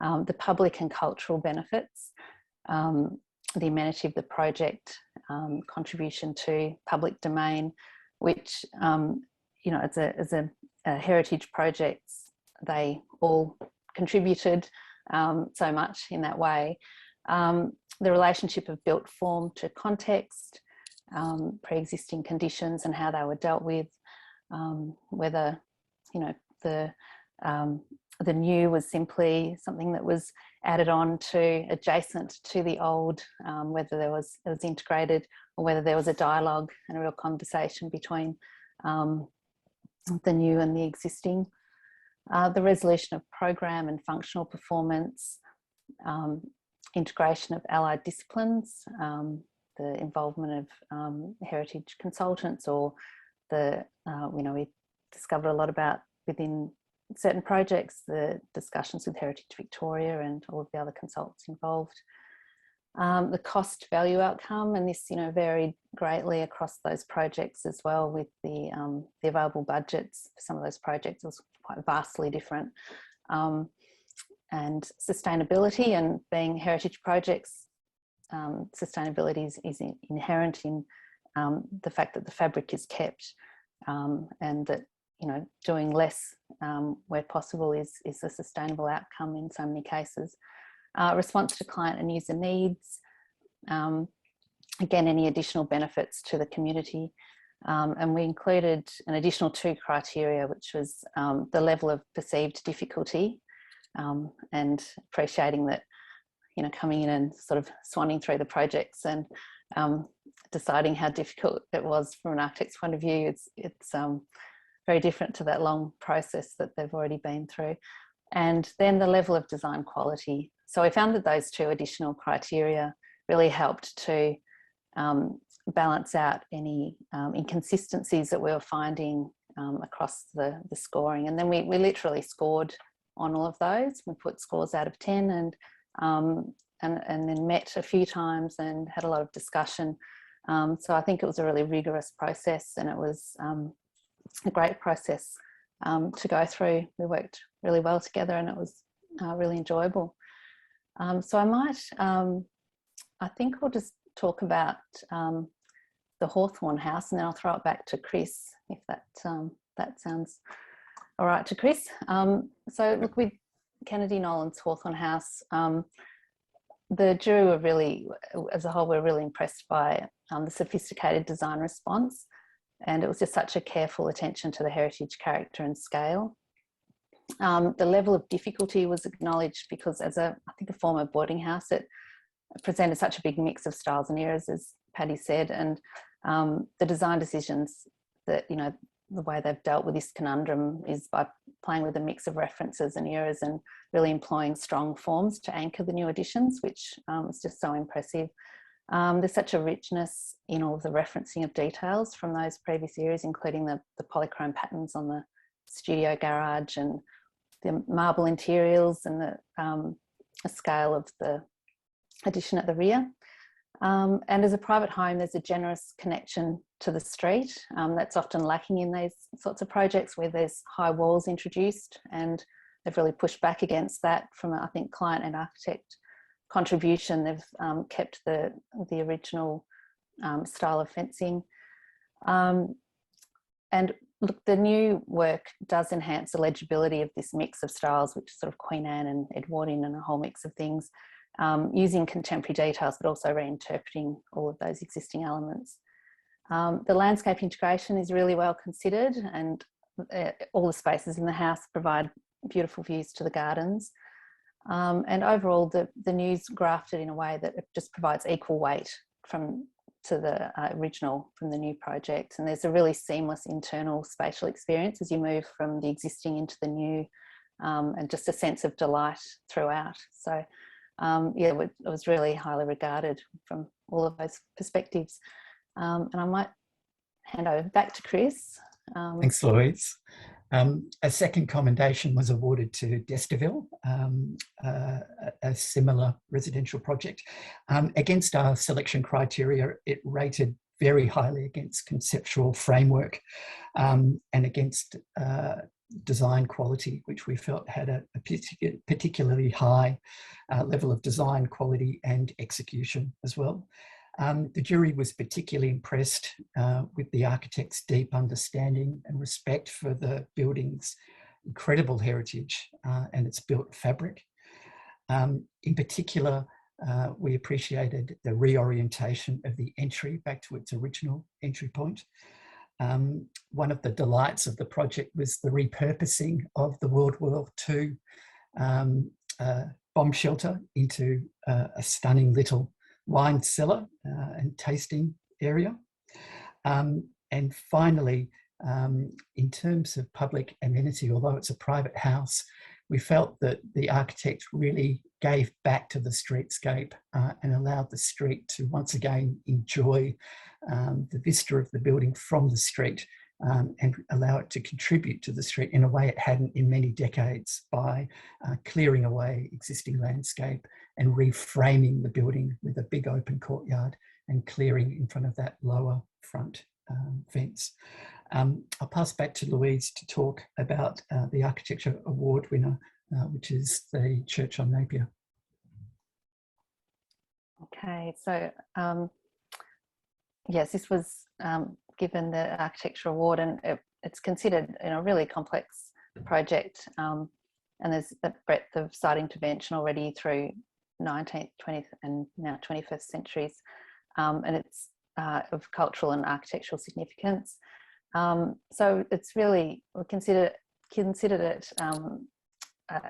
the public and cultural benefits, the amenity of the project, contribution to public domain, which as a heritage projects, they all contributed so much in that way. The relationship of built form to context, pre-existing conditions and how they were dealt with, whether the new was simply something that was added on to adjacent to the old, whether it was integrated, or whether there was a dialogue and a real conversation between the new and the existing. The resolution of program and functional performance, integration of allied disciplines, the involvement of heritage consultants, or we discovered a lot about within certain projects, the discussions with Heritage Victoria and all of the other consultants involved. The cost value outcome, and this varied greatly across those projects as well, with the available budgets for some of those projects was quite vastly different. And sustainability, and being heritage projects, sustainability is inherent in the fact that the fabric is kept, and that doing less where possible is a sustainable outcome in so many cases. Response to client and user needs, again, any additional benefits to the community. And we included an additional 2 criteria, which was the level of perceived difficulty, and appreciating that, coming in and sort of swanning through the projects and deciding how difficult it was from an architect's point of view, it's very different to that long process that they've already been through. And then the level of design quality. So we found that those 2 additional criteria really helped to balance out any inconsistencies that we were finding across the scoring. And then we literally scored on all of those. We put scores out of 10 and then met a few times and had a lot of discussion So I think it was a really rigorous process, and it was a great process to go through. We worked really well together, and it was really enjoyable. So I think I'll just talk about the Hawthorne House, and then I'll throw it back to Chris, if that sounds all right to Chris. So look, with Kennedy Nolan's Hawthorne House, the jury were really, as a whole, were really impressed by the sophisticated design response, and it was just such a careful attention to the heritage character and scale. The level of difficulty was acknowledged because, as I think a former boarding house, it presented such a big mix of styles and eras, as Paddy said, and the design decisions that, you know, the way they've dealt with this conundrum is by playing with a mix of references and eras and really employing strong forms to anchor the new additions, which is just so impressive. There's such a richness in all of the referencing of details from those previous eras, including the polychrome patterns on the studio garage and the marble interiors and the scale of the addition at the rear. And as a private home, there's a generous connection to the street that's often lacking in these sorts of projects where there's high walls introduced, and they've really pushed back against that from, I think, client and architect contribution. They've kept the original style of fencing. And look, the new work does enhance the legibility of this mix of styles, which is sort of Queen Anne and Edwardian and a whole mix of things, using contemporary details, but also reinterpreting all of those existing elements. The landscape integration is really well considered, and all the spaces in the house provide beautiful views to the gardens. And overall, the new's grafted in a way that it just provides equal weight to the original from the new project. And there's a really seamless internal spatial experience as you move from the existing into the new, and just a sense of delight throughout. So yeah, it was really highly regarded from all of those perspectives. And I might hand over back to Chris. Thanks, Louise. A second commendation was awarded to Decibel, a similar residential project. Against our selection criteria, it rated very highly against conceptual framework and against design quality, which we felt had a particularly high level of design quality and execution as well. The jury was particularly impressed with the architect's deep understanding and respect for the building's incredible heritage and its built fabric. In particular, we appreciated the reorientation of the entry back to its original entry point. One of the delights of the project was the repurposing of the World War II bomb shelter into a stunning little wine cellar and tasting area. And finally, in terms of public amenity, although it's a private house, we felt that the architect really gave back to the streetscape and allowed the street to once again enjoy the vista of the building from the street and allow it to contribute to the street in a way it hadn't in many decades by clearing away existing landscape and reframing the building with a big open courtyard and clearing in front of that lower front fence. I'll pass back to Louise to talk about the Architecture Award winner, which is the Church on Napier. Okay, so yes, this was given the Architecture Award, and it's considered a really complex project, and there's the breadth of site intervention already through 19th, 20th and now 21st centuries, and it's of cultural and architectural significance. So it's really, we considered it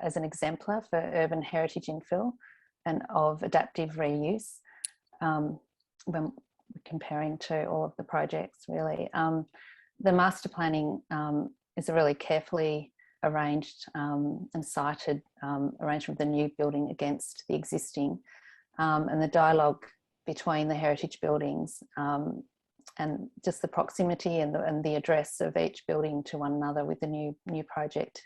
as an exemplar for urban heritage infill and of adaptive reuse when we're comparing to all of the projects, really. The master planning is a really carefully arranged and cited arrangement of the new building against the existing, and the dialogue between the heritage buildings and just the proximity and the address of each building to one another with the new project,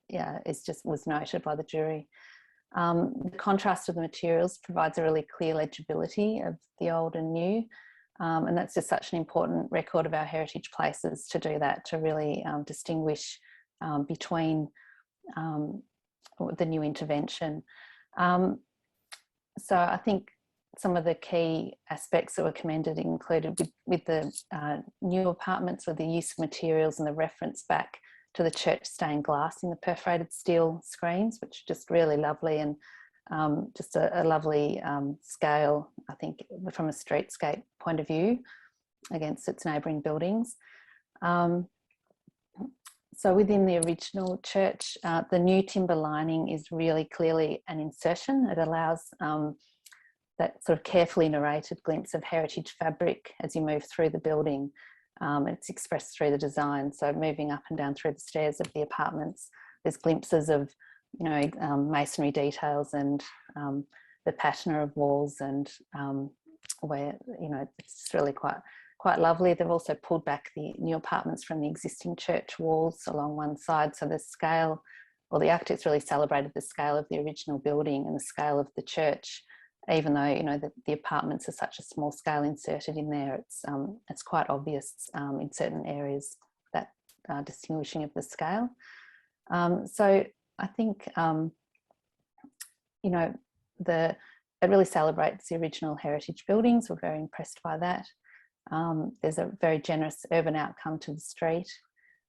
yeah, was noted by the jury. The contrast of the materials provides a really clear legibility of the old and new. And that's just such an important record of our heritage places to do that, to really distinguish between the new intervention. So I think some of the key aspects that were commended included with the new apartments, with the use of materials and the reference back to the church stained glass in the perforated steel screens, which are just really lovely, and just a lovely scale, I think, from a streetscape point of view against its neighbouring buildings. So within the original church, the new timber lining is really clearly an insertion. It allows that sort of carefully narrated glimpse of heritage fabric as you move through the building. It's expressed through the design. So moving up and down through the stairs of the apartments, there's glimpses of, you know, masonry details and the patina of walls, and where, you know, it's really quite lovely. They've also pulled back the new apartments from the existing church walls along one side. So the scale, or the architects really celebrated the scale of the original building and the scale of the church, even though, you know, the apartments are such a small scale inserted in there. It's quite obvious in certain areas, that distinguishing of the scale. So I think, you know, it really celebrates the original heritage buildings. We're very impressed by that. There's a very generous urban outcome to the street,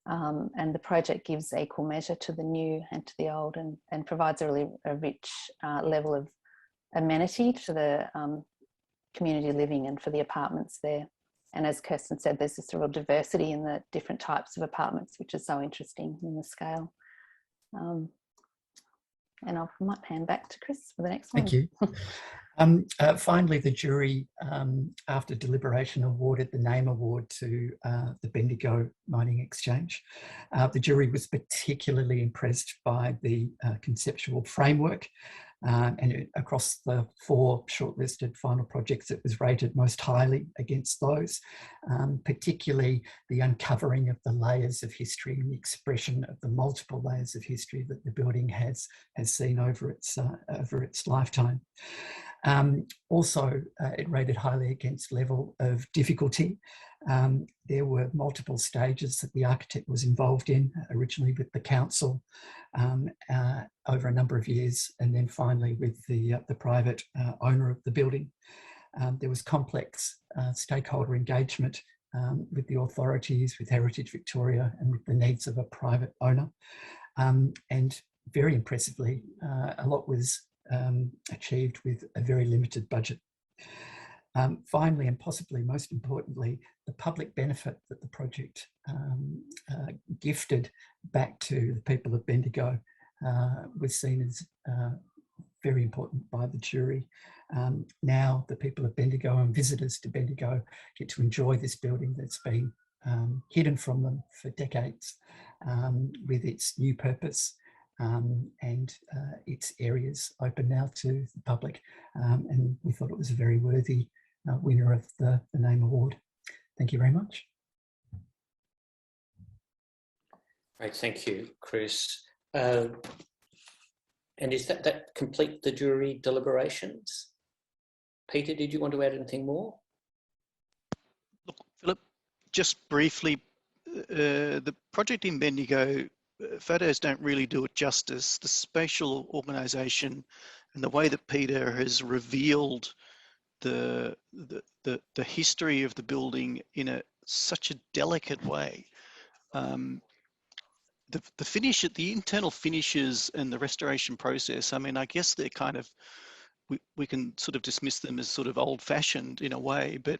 and the project gives equal measure to the new and to the old, and provides a rich level of amenity to the community living and for the apartments there. And as Kirsten said, there's just a real diversity in the different types of apartments, which is so interesting in the scale. And I might hand back to Chris for the next one. Thank you. Finally, the jury, after deliberation, awarded the name award to the Bendigo Mining Exchange. The jury was particularly impressed by the conceptual framework, and across the 4 shortlisted final projects, it was rated most highly against those, particularly the uncovering of the layers of history and the expression of the multiple layers of history that the building has seen over its lifetime. Also, it rated highly against level of difficulty. There were multiple stages that the architect was involved in, originally with the council over a number of years, and then finally with the private owner of the building. There was complex stakeholder engagement with the authorities, with Heritage Victoria, and with the needs of a private owner. And very impressively, a lot was achieved with a very limited budget. Finally, and possibly most importantly, the public benefit that the project gifted back to the people of Bendigo was seen as very important by the jury. Now the people of Bendigo and visitors to Bendigo get to enjoy this building that's been hidden from them for decades, with its new purpose, and its areas open now to the public. And we thought it was a very worthy winner of the name award. Thank you very much. Great, thank you, Chris. And is that complete the jury deliberations? Peter, did you want to add anything more? Look, Philip, just briefly, the project in Bendigo, photos don't really do it justice. The spatial organisation and the way that Peter has revealed the history of the building in such a delicate way. The finish, the internal finishes and the restoration process, I mean, I guess they're kind of, we can sort of dismiss them as sort of old-fashioned in a way, but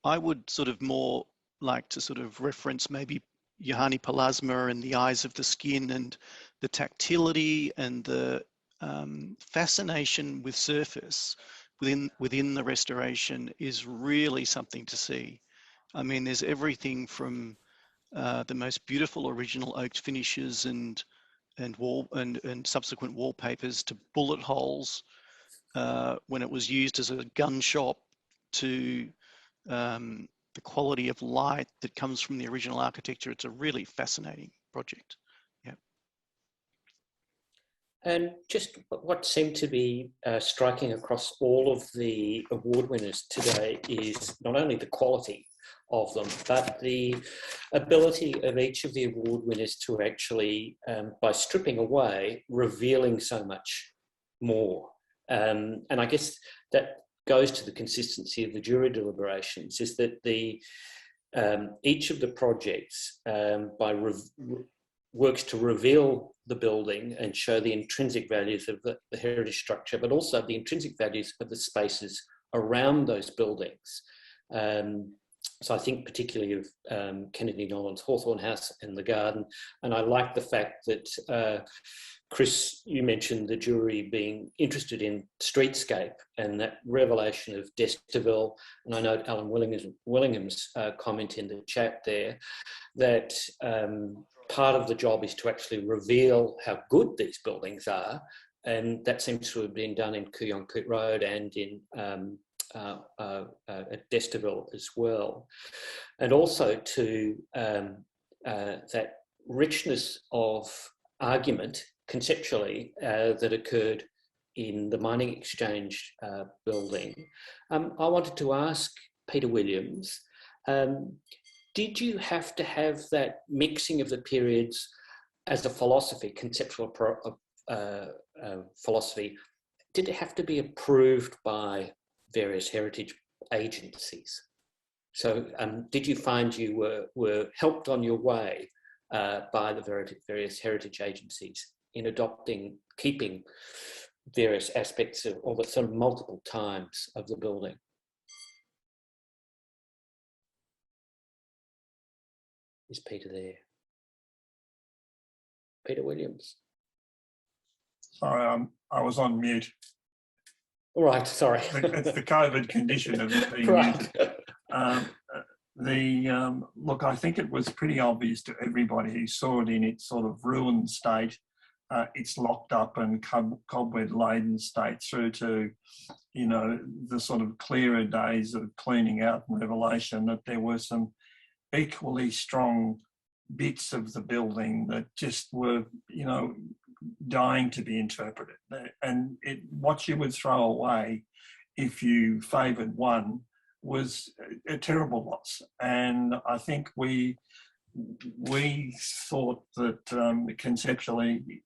I would sort of more like to sort of reference maybe Johanni Palasma and the eyes of the skin, and the tactility and the fascination with surface within the restoration is really something to see. I mean, there's everything from the most beautiful original oak finishes and subsequent wallpapers to bullet holes when it was used as a gun shop, to the quality of light that comes from the original architecture. It's a really fascinating project. Yeah. And just what seemed to be striking across all of the award winners today is not only the quality of them, but the ability of each of the award winners to actually, by stripping away, revealing so much more. And I guess that goes to the consistency of the jury deliberations, is that each of the projects works to reveal the building and show the intrinsic values of the heritage structure, but also the intrinsic values of the spaces around those buildings. So I think particularly of Kennedy Nolan's Hawthorne House and the garden. And I like the fact that, Chris, you mentioned the jury being interested in streetscape and that revelation of Decibel. And I note Alan Willingham's comment in the chat there, that part of the job is to actually reveal how good these buildings are. And that seems to have been done in Kooyonkoot Road and in at Decibel as well. And also to that richness of argument conceptually that occurred in the mining exchange building. I wanted to ask Peter Williams, did you have to have that mixing of the periods as a philosophy, conceptual philosophy? Did it have to be approved by various heritage agencies? So did you find you were helped on your way by the various heritage agencies in keeping various aspects of, or the sort of multiple times of the building? Is Peter there? Peter Williams. Sorry, I was on mute. All right, sorry. It's the COVID condition of being right. muted. Look, I think it was pretty obvious to everybody who saw it in its sort of ruined state, its locked up and cobweb-laden state, through to, you know, the sort of clearer days of cleaning out and revelation, that there were some equally strong bits of the building that just were, you know, dying to be interpreted. And what you would throw away if you favoured one was a terrible loss. And I think we thought that conceptually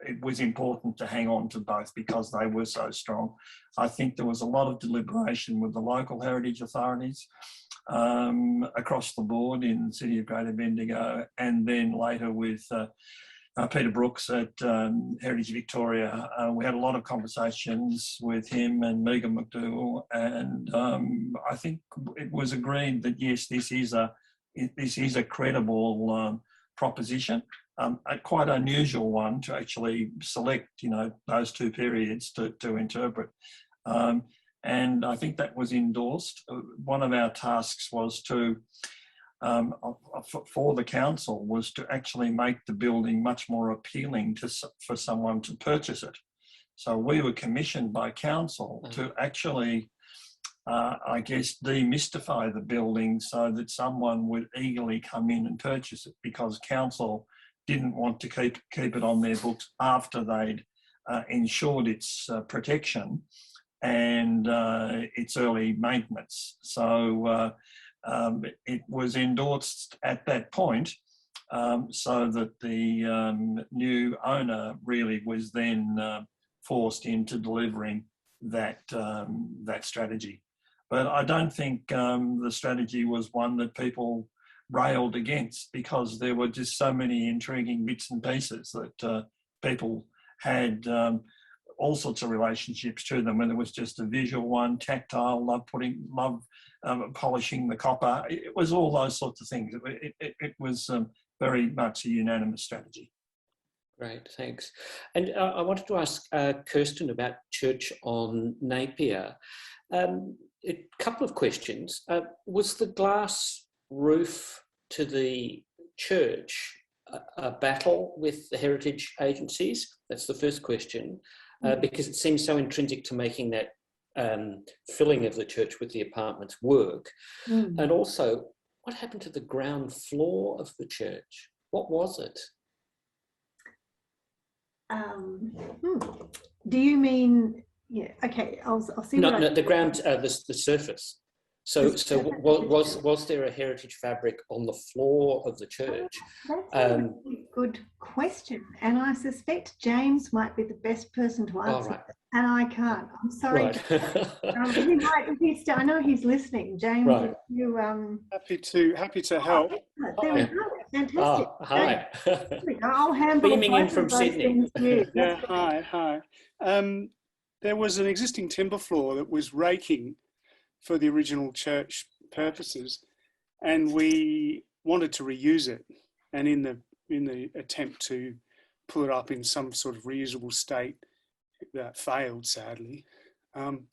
it was important to hang on to both because they were so strong. I think there was a lot of deliberation with the local heritage authorities across the board in the City of Greater Bendigo, and then later with Peter Brooks at Heritage Victoria. We had a lot of conversations with him and Megan McDougall, and I think it was agreed that yes, this is a credible proposition, a quite unusual one to actually select, you know, those two periods to interpret. And I think that was endorsed. One of our tasks was to, for the council, was to actually make the building much more appealing for someone to purchase it. So we were commissioned by council to actually, I guess, demystify the building so that someone would eagerly come in and purchase it, because council didn't want to keep it on their books after they'd ensured its protection and its early maintenance. So it was endorsed at that point, so that the new owner really was then forced into delivering that strategy. But I don't think the strategy was one that people railed against, because there were just so many intriguing bits and pieces that people had all sorts of relationships to them, whether it was just a visual one, tactile, love polishing the copper. It was all those sorts of things. It was very much a unanimous strategy. Great, thanks. And I wanted to ask Kirsten about Church on Napier. A couple of questions. Was the glass roof to the church a battle with the heritage agencies? That's the first question, because it seems so intrinsic to making that filling of the church with the apartments work. And also, what happened to the ground floor of the church? What was it? Do you mean, yeah, okay, I'll see. No, the ground, the surface. So was there a heritage fabric on the floor of the church? That's a really good question, and I suspect James might be the best person to answer. Right. And I can't. I'm sorry. Right. He might. I know he's listening. James, right. you happy to help. There we go. Fantastic. Hi. I'll handle Beaming in from Sydney. Yeah. Hi. There was an existing timber floor that was raking for the original church purposes, and we wanted to reuse it. And in the attempt to pull it up in some sort of reusable state, that failed sadly. And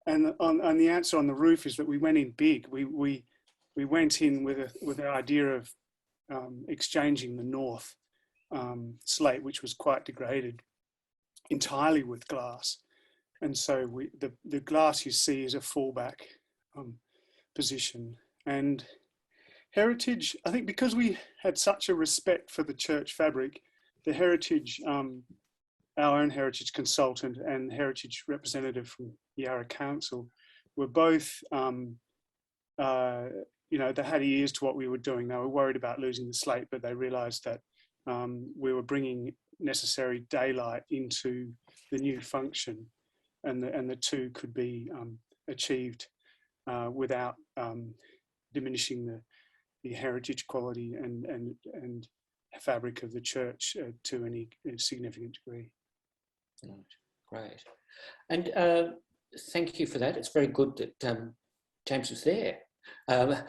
the answer on the roof is that we went in big. We went in with the idea of exchanging the north slate, which was quite degraded, entirely with glass. And so the glass you see is a fallback position. And heritage, I think because we had such a respect for the church fabric, the heritage, our own heritage consultant and heritage representative from Yarra Council were both, they had ears to what we were doing. They were worried about losing the slate, but they realised that we were bringing necessary daylight into the new function, and the two could be achieved without diminishing the heritage quality and fabric of the church to any significant degree. Great. And thank you for that. It's very good that James was there. I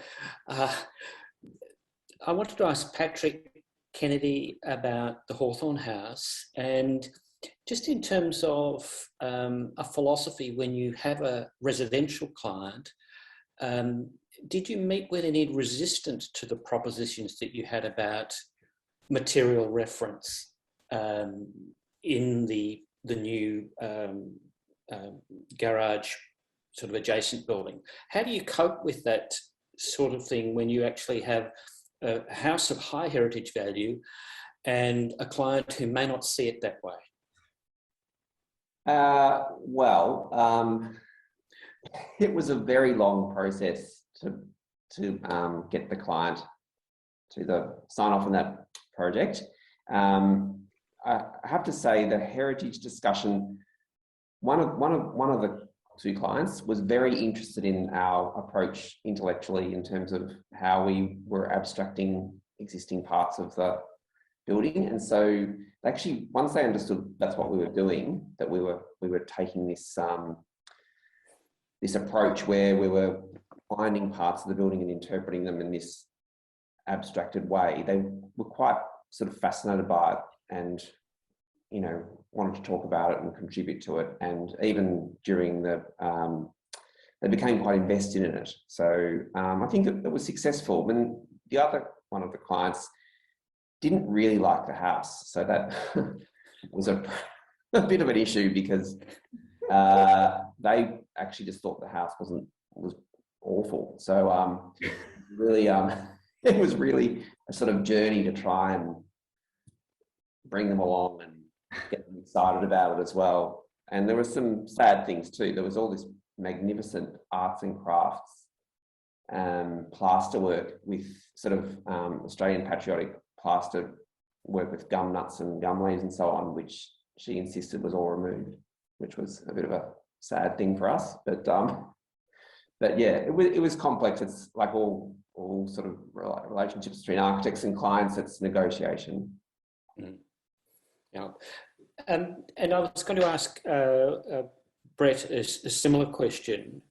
wanted to ask Patrick Kennedy about the Hawthorne House, and just in terms of a philosophy when you have a residential client, did you meet with any resistance to the propositions that you had about material reference in the new garage sort of adjacent building? How do you cope with that sort of thing when you actually have a house of high heritage value and a client who may not see it that way? It was a very long process to get the client to sign off on that project. I have to say the heritage discussion, one of the two clients was very interested in our approach intellectually in terms of how we were abstracting existing parts of the building. And so actually, once they understood that's what we were doing, that we were taking this this approach where we were finding parts of the building and interpreting them in this abstracted way, they were quite sort of fascinated by it and, you know, wanted to talk about it and contribute to it. And even during they became quite invested in it. So I think it was successful. When the other one of the clients didn't really like the house, so that was a bit of an issue because they actually just thought the house was awful. So really, it was really a sort of journey to try and bring them along and get them excited about it as well. And there were some sad things too. There was all this magnificent arts and crafts plaster work with sort of Australian patriotic plaster work with gum nuts and gum leaves and so on, which she insisted was all removed, which was a bit of a sad thing for us. But yeah, it was complex. It's like all sort of relationships between architects and clients. It's negotiation. Mm. Yeah, and I was going to ask Brett a similar question,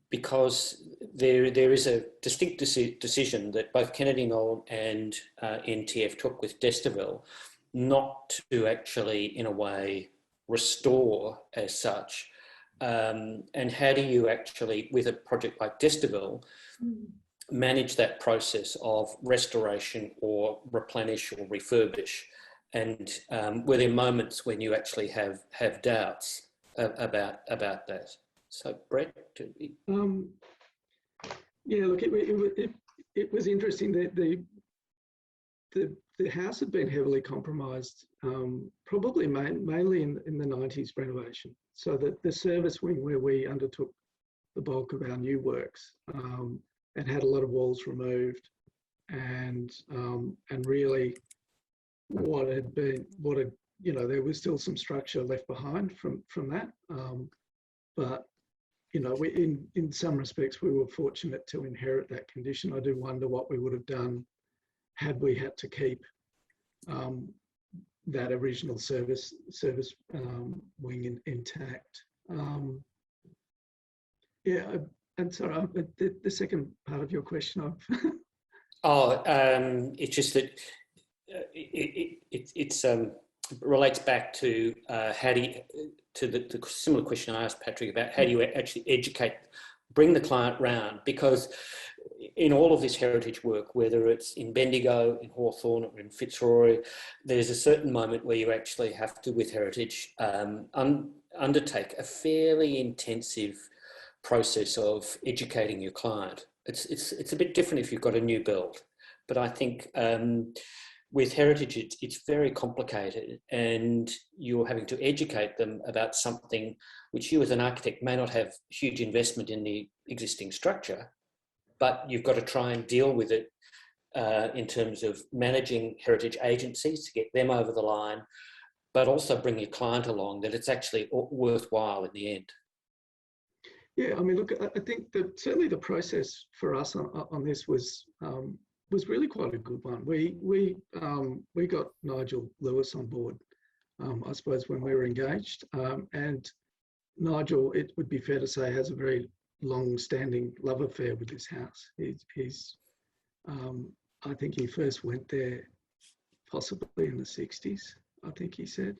because there is a distinct decision that both Kennedy Nolan and NTF took with Decibel not to actually, in a way, restore as such. And how do you actually, with a project like Decibel, manage that process of restoration or replenish or refurbish? And were there moments when you actually have doubts about that? So, Brett? Yeah, look, it was interesting that the house had been heavily compromised, probably mainly in the 90s renovation. So that the service wing where we undertook the bulk of our new works, it had a lot of walls removed, and really there was still some structure left behind from that. But in some respects, we were fortunate to inherit that condition. I do wonder what we would have done had we had to keep that original service wing intact. And sorry, the second part of your question, it's just that it relates back to the similar question I asked Patrick about how do you actually bring the client round, because in all of this heritage work, whether it's in Bendigo, in Hawthorne, or in Fitzroy, there's a certain moment where you actually have to, with heritage, undertake a fairly intensive process of educating your client. It's a bit different if you've got a new build, but I think with heritage, it's very complicated, and you're having to educate them about something which you as an architect may not have huge investment in the existing structure, but you've got to try and deal with it in terms of managing heritage agencies to get them over the line, but also bring your client along, that it's actually worthwhile in the end. Yeah, I mean, look, I think that certainly the process for us on this was really quite a good one. We got Nigel Lewis on board, I suppose, when we were engaged, and Nigel, it would be fair to say, has a very long-standing love affair with this house. He's I think he first went there possibly in the 60s, I think he said.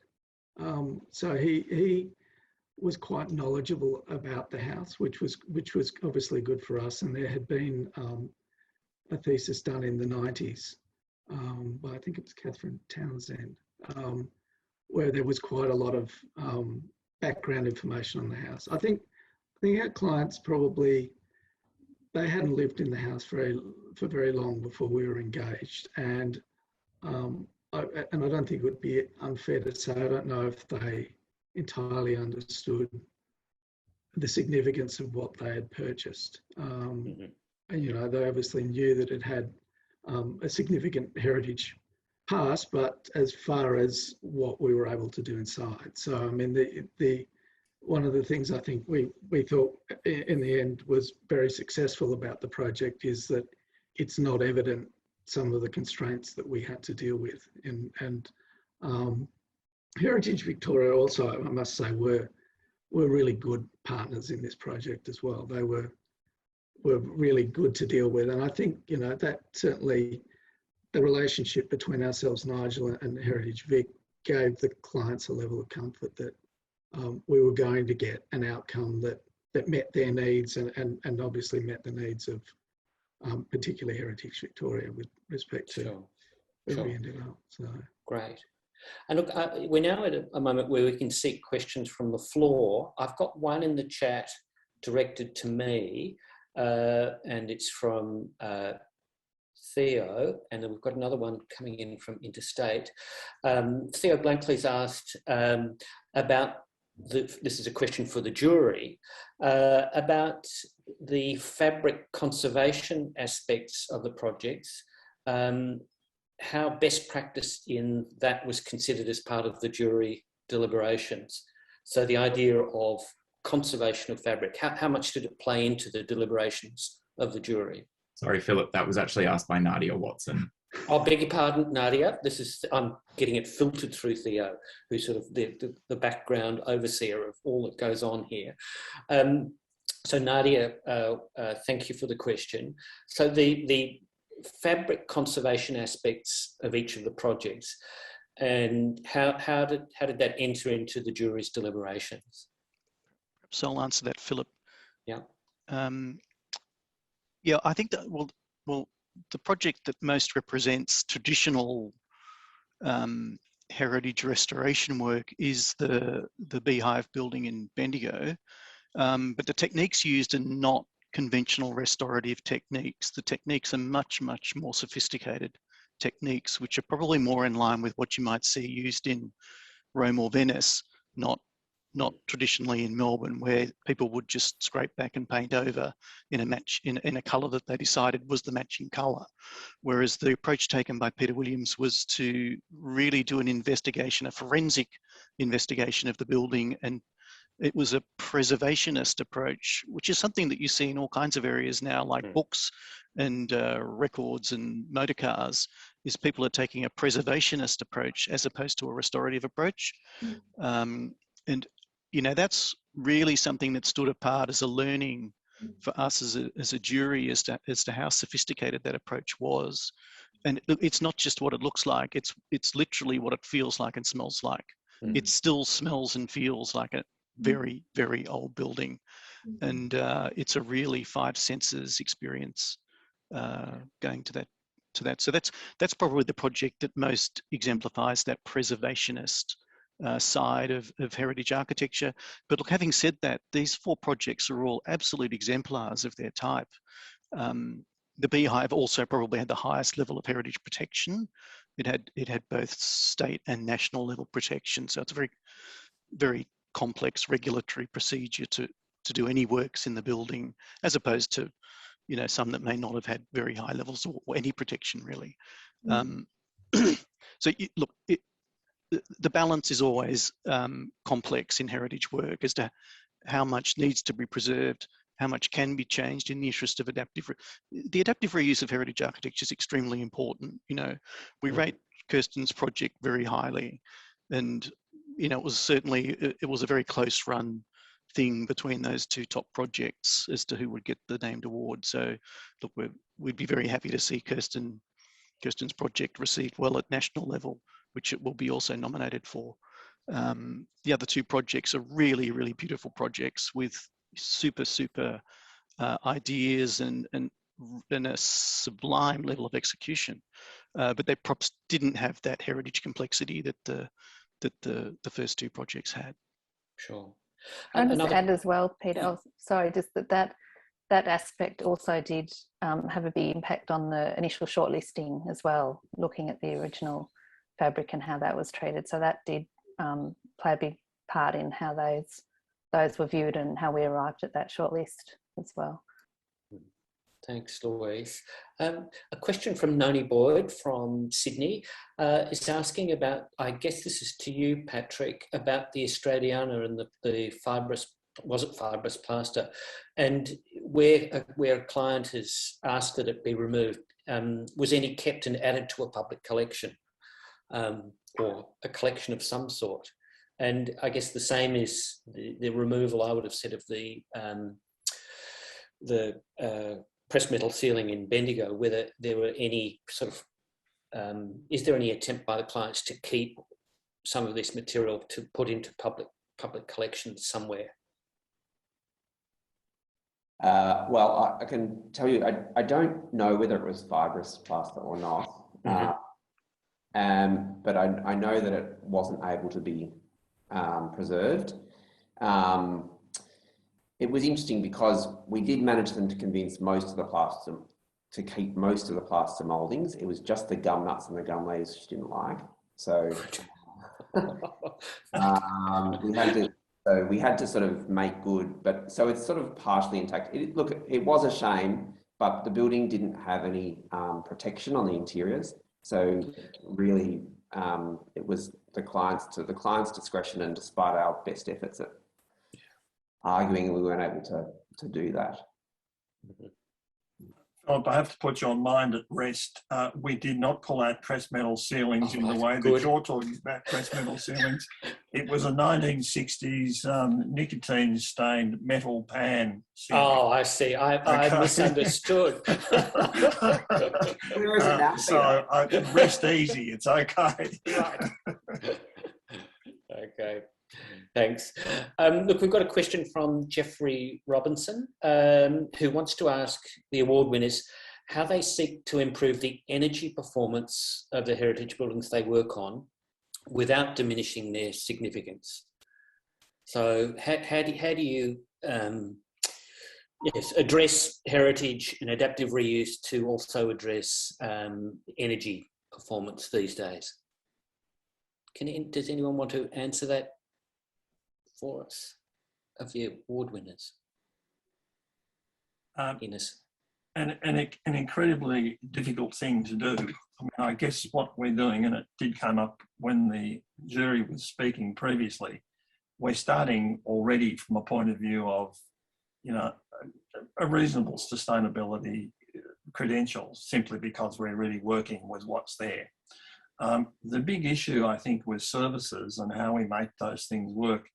So he was quite knowledgeable about the house, which was obviously good for us. And there had been a thesis done in the 90s by, I think it was Catherine Townsend, where there was quite a lot of background information on the house. I think our clients probably, they hadn't lived in the house for very long before we were engaged. And I don't think it would be unfair to say, I don't know if they entirely understood the significance of what they had purchased. And, they obviously knew that it had a significant heritage past, but as far as what we were able to do inside. So, I mean, one of the things I think we thought in the end was very successful about the project is that it's not evident some of the constraints that we had to deal with. And Heritage Victoria also, I must say, were really good partners in this project as well. They were really good to deal with. And I think, that certainly the relationship between ourselves, Nigel, and Heritage Vic gave the clients a level of comfort that we were going to get an outcome that met their needs and obviously met the needs of particularly Heritage Victoria with respect to where we ended up. So great. And look, we're now at a moment where we can seek questions from the floor. I've got one in the chat directed to me, and it's from Theo, and then we've got another one coming in from Interstate. Theo Blankley's asked about, this is a question for the jury, about the fabric conservation aspects of the projects, how best practice in that was considered as part of the jury deliberations. So the idea of conservation of fabric, how much did it play into the deliberations of the jury? Sorry, Philip, that was actually asked by Nadia Watson. I beg your pardon, Nadia. I'm getting it filtered through Theo, who's sort of the background overseer of all that goes on here. So Nadia, thank you for the question. So the fabric conservation aspects of each of the projects, and how did that enter into the jury's deliberations? So I'll answer that, Philip. Yeah. Yeah, I think that well, the project that most represents traditional heritage restoration work is the Beehive building in Bendigo, but the techniques used are not conventional restorative techniques. The techniques are much, much more sophisticated techniques, which are probably more in line with what you might see used in Rome or Venice, not traditionally in Melbourne, where people would just scrape back and paint over in a colour that they decided was the matching colour. Whereas the approach taken by Peter Williams was to really do an investigation, a forensic investigation of the building, and it was a preservationist approach, which is something that you see in all kinds of areas now, like books and records and motor cars, is people are taking a preservationist approach as opposed to a restorative approach. And you know, that's really something that stood apart as a learning for us as a jury as to how sophisticated that approach was. And it's not just what it looks like, it's literally what it feels like and smells like. It still smells and feels like a very, very old building. And it's a really five senses experience going to that. So that's probably the project that most exemplifies that preservationist side of heritage architecture. But look, having said that, these four projects are all absolute exemplars of their type. The Beehive also probably had the highest level of heritage protection. It had both state and national level protection. So it's a very, very complex regulatory procedure to do any works in the building, as opposed to, you know, some that may not have had very high levels or any protection really. So look, the balance is always complex in heritage work as to how much needs to be preserved, how much can be changed in the interest of the adaptive reuse of heritage architecture is extremely important. You know, we rate Kirstin's project very highly, and you know, it was a very close run thing between those two top projects as to who would get the named award. So look, we'd be very happy to see Kirstin's project received well at national level, which it will be also nominated for. The other two projects are really, really beautiful projects with super ideas and a sublime level of execution. But they perhaps didn't have that heritage complexity that the first two projects had. Sure. I'll just add as well, Peter, oh, sorry, just that aspect also did have a big impact on the initial shortlisting as well, looking at the original fabric and how that was treated. So that did play a big part in how those were viewed and how we arrived at that shortlist as well. Thanks, Louise. A question from Noni Boyd from Sydney is asking about, I guess this is to you, Patrick, about the Australiana and the fibrous, was it fibrous plaster? And where a client has asked that it be removed, was any kept and added to a public collection or a collection of some sort? And I guess the same is the removal, I would have said, of the pressed metal ceiling in Bendigo, whether there were any sort of, is there any attempt by the clients to keep some of this material to put into public collections somewhere? Well, I can tell you, I don't know whether it was fibrous plaster or not, but I know that it wasn't able to be preserved. It was interesting because we did manage them to convince most of the plaster to keep most of the plaster mouldings. It was just the gum nuts and the gum leaves she didn't like. So we had to sort of make good, but so it's sort of partially intact. Look, it was a shame, but the building didn't have any protection on the interiors. So really, it was the client's discretion, and despite our best efforts at arguing, we weren't able to do that. Philip, I have to put your mind at rest. We did not pull out pressed metal ceilings in the way that you're talking about pressed metal ceilings. It was a 1960s nicotine-stained metal pan ceiling. Oh, I see. I misunderstood. Where is it now? So rest easy. It's okay. Right. Okay. Thanks. Look, we've got a question from Jeffrey Robinson, who wants to ask the award winners how they seek to improve the energy performance of the heritage buildings they work on without diminishing their significance. So how do you address heritage and adaptive reuse to also address energy performance these days? Does anyone want to answer that for us, of the award winners? Ines. An incredibly difficult thing to do. I mean, I guess what we're doing, and it did come up when the jury was speaking previously, we're starting already from a point of view of, you know, a reasonable sustainability credentials, simply because we're really working with what's there. The big issue, I think, with services and how we make those things work,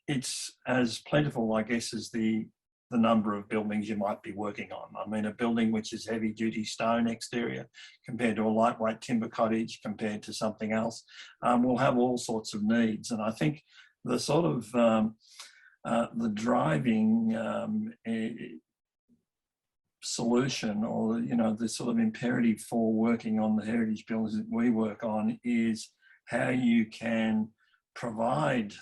it's as plentiful, I guess, as the number of buildings you might be working on. I mean, a building which is heavy duty stone exterior compared to a lightweight timber cottage compared to something else will have all sorts of needs. And I think the sort of the driving solution, or, you know, the sort of imperative for working on the heritage buildings that we work on, is how you can provide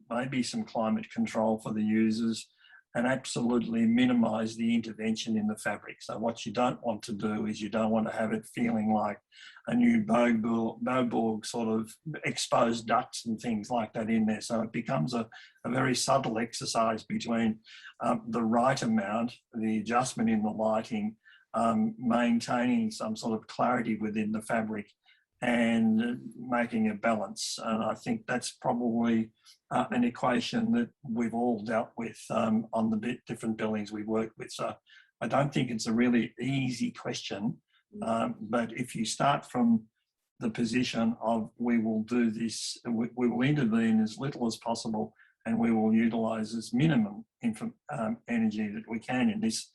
maybe some climate control for the users and absolutely minimise the intervention in the fabric. So what you don't want to do is you don't want to have it feeling like a new Boag sort of exposed ducts and things like that in there. So it becomes a very subtle exercise between the right amount, the adjustment in the lighting, maintaining some sort of clarity within the fabric, and making a balance. And I think that's probably an equation that we've all dealt with on the different buildings we've worked with. So I don't think it's a really easy question, but if you start from the position of we will do this, we will intervene as little as possible, and we will utilise as minimum energy that we can in this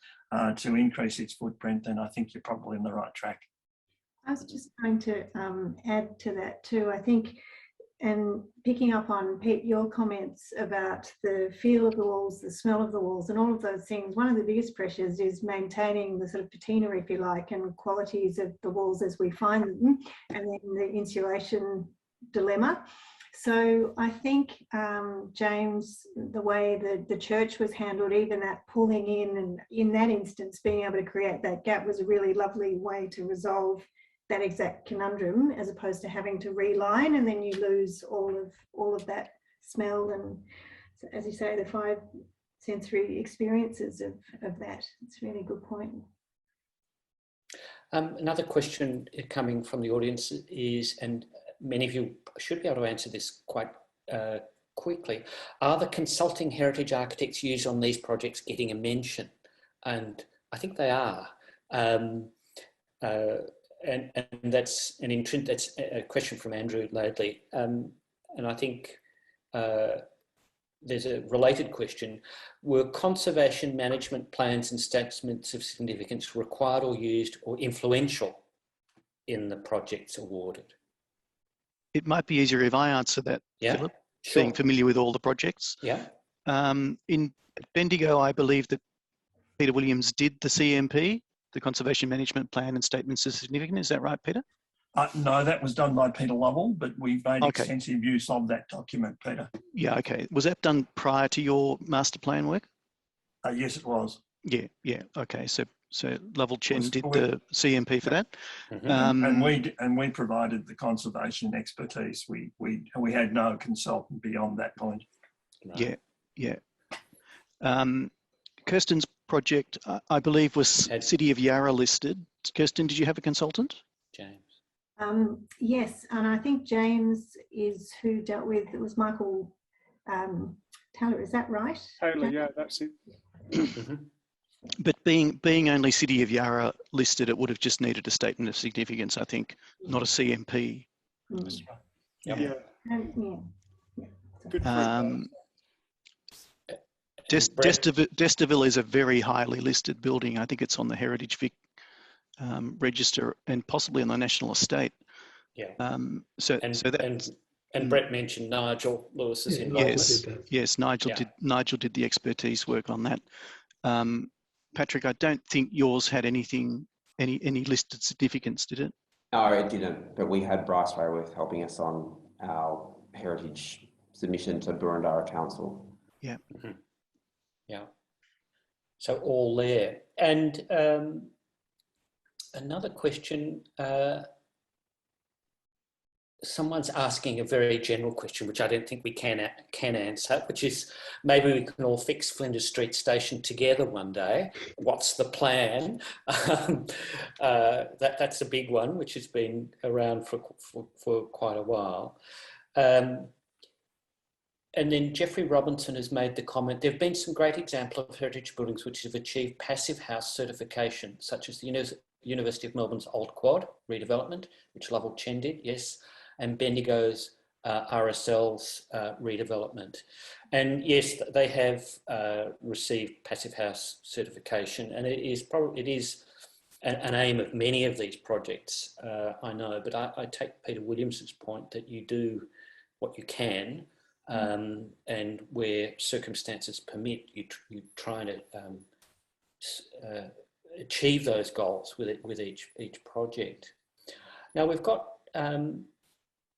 to increase its footprint, then I think you're probably on the right track. I was just going to add to that too. I think, and picking up on Pete, your comments about the feel of the walls, the smell of the walls, and all of those things, one of the biggest pressures is maintaining the sort of patina, if you like, and qualities of the walls as we find them, and then the insulation dilemma. So I think, James, the way the church was handled, even that pulling in, and in that instance, being able to create that gap was a really lovely way to resolve that exact conundrum, as opposed to having to reline, and then you lose all of that smell and, as you say, the 5 sensory experiences of that. It's a really good point. Another question coming from the audience is, and many of you should be able to answer this quite quickly, are the consulting heritage architects used on these projects getting a mention? And I think they are. And that's that's a question from Andrew Ladley. And I think there's a related question. Were conservation management plans and statements of significance required or used or influential in the projects awarded? It might be easier if I answer that, Philip, sure. Being familiar with all the projects. Yeah. In Bendigo, I believe that Peter Williams did the CMP, the Conservation Management Plan and Statements of Significance. Is that right, Peter? No, that was done by Peter Lovell, but we've made extensive use of that document, Peter. Yeah, okay. Was that done prior to your master plan work? Yes, it was. Yeah, okay. So Lovell Chen did the CMP for that. Mm-hmm. And we provided the conservation expertise. We had no consultant beyond that point. No. Yeah. Kirsten's project, I believe, was City of Yarra listed. Kirsten, did you have a consultant? James. Yes, and I think James is who dealt with, it was Michael Taylor, is that right? Taylor, yeah, that's it. But being only City of Yarra listed, it would have just needed a statement of significance, I think, not a CMP. That's right. Good Decibel is a very highly listed building. I think it's on the Heritage Vic register and possibly on the National Estate. Yeah. And Brett mentioned Nigel Lewis's involvement. Yes, Nigel did the expertise work on that. Patrick, I don't think yours had any listed significance, did it? No, it didn't. But we had Bryce Rayworth helping us on our heritage submission to Burundara Council. Yeah. Mm-hmm. Yeah. So all there. And another question. Someone's asking a very general question, which I don't think we can answer, which is maybe we can all fix Flinders Street Station together one day. What's the plan? That's a big one, which has been around for quite a while. And then Jeffrey Robinson has made the comment, there have been some great examples of heritage buildings which have achieved passive house certification, such as the University of Melbourne's Old Quad redevelopment, which Lovell Chen did, yes, and Bendigo's RSL's redevelopment. And yes, they have received passive house certification, and it is an aim of many of these projects, I know, but I take Peter Williams's point that you do what you can, and where circumstances permit, you try to achieve those goals with each project. Now we've got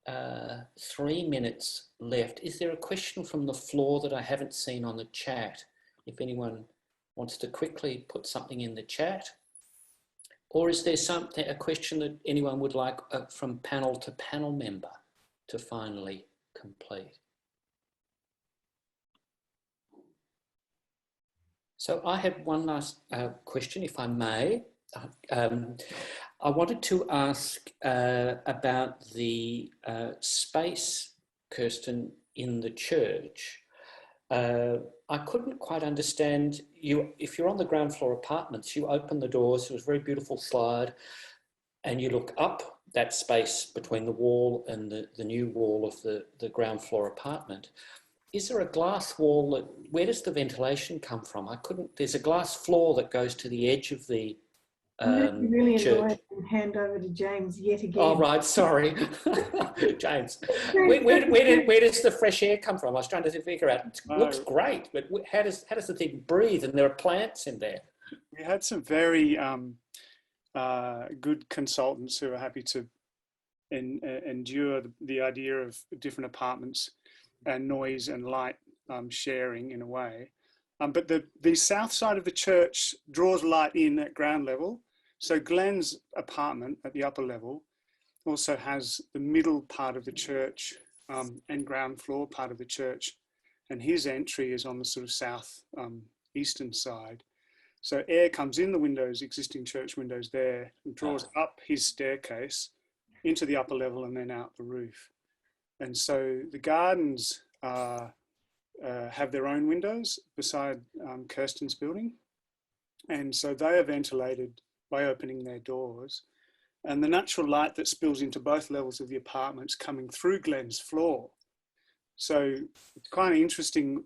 3 minutes left. Is there a question from the floor that I haven't seen on the chat? If anyone wants to quickly put something in the chat, or is there a question that anyone would like from panel to panel member to finally complete? So I have one last question, if I may. I wanted to ask about the space, Kirsten, in the church. I couldn't quite understand, if you're on the ground floor apartments, you open the doors, it was a very beautiful slide, and you look up that space between the wall and the new wall of the ground floor apartment. Is there a glass wall where does the ventilation come from? There's a glass floor that goes to the edge of the I'm really church. annoyed and hand over to James yet again. Oh, right, sorry. James, where does the fresh air come from? I was trying to figure out. It looks great, but how does the thing breathe? And there are plants in there. We had some very good consultants who are happy to endure the idea of different apartments and noise and light sharing in a way. But the south side of the church draws light in at ground level. So Glenn's apartment at the upper level also has the middle part of the church and ground floor part of the church. And his entry is on the sort of south eastern side. So air comes in the windows, existing church windows there, and draws up his staircase into the upper level and then out the roof. And so the gardens have their own windows beside Kirsten's building. And so they are ventilated by opening their doors. And the natural light that spills into both levels of the apartments coming through Glenn's floor. So it's kind of interesting.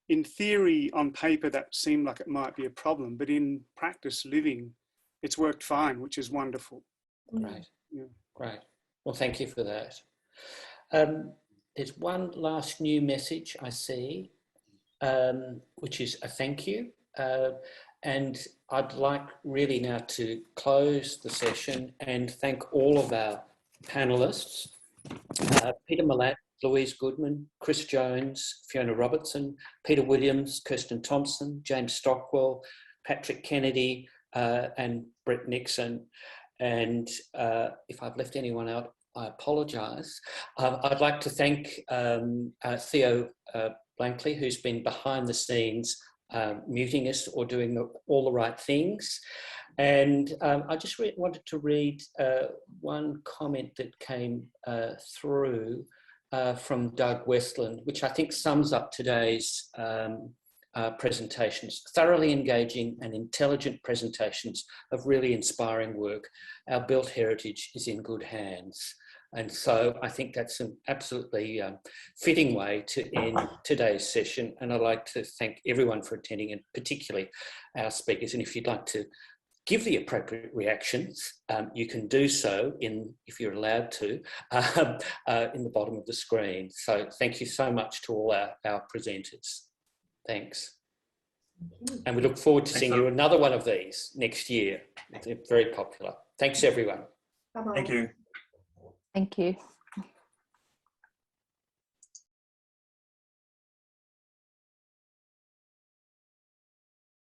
In theory, on paper, that seemed like it might be a problem, but in practice living, it's worked fine, which is wonderful. Great, yeah. Great. Well, thank you for that. There's one last new message I see, which is a thank you. And I'd like really now to close the session and thank all of our panellists, Peter Malatt, Louise Goodman, Chris Jones, Fiona Robertson, Peter Williams, Kirsten Thompson, James Stockwell, Patrick Kennedy, and Brett Nixon. And if I've left anyone out, I apologise. I'd like to thank Theo Blankley, who's been behind the scenes muting us or doing all the right things. And I just wanted to read one comment that came through from Doug Westland, which I think sums up today's presentations. Thoroughly engaging and intelligent presentations of really inspiring work. Our built heritage is in good hands. And so I think that's an absolutely fitting way to end today's session. And I'd like to thank everyone for attending, and particularly our speakers. And if you'd like to give the appropriate reactions, you can do so if you're allowed to, in the bottom of the screen. So thank you so much to all our presenters. Thanks. And we look forward to seeing you another one of these next year. They're very popular. Thanks, everyone. Bye-bye. Thank you. Thank you.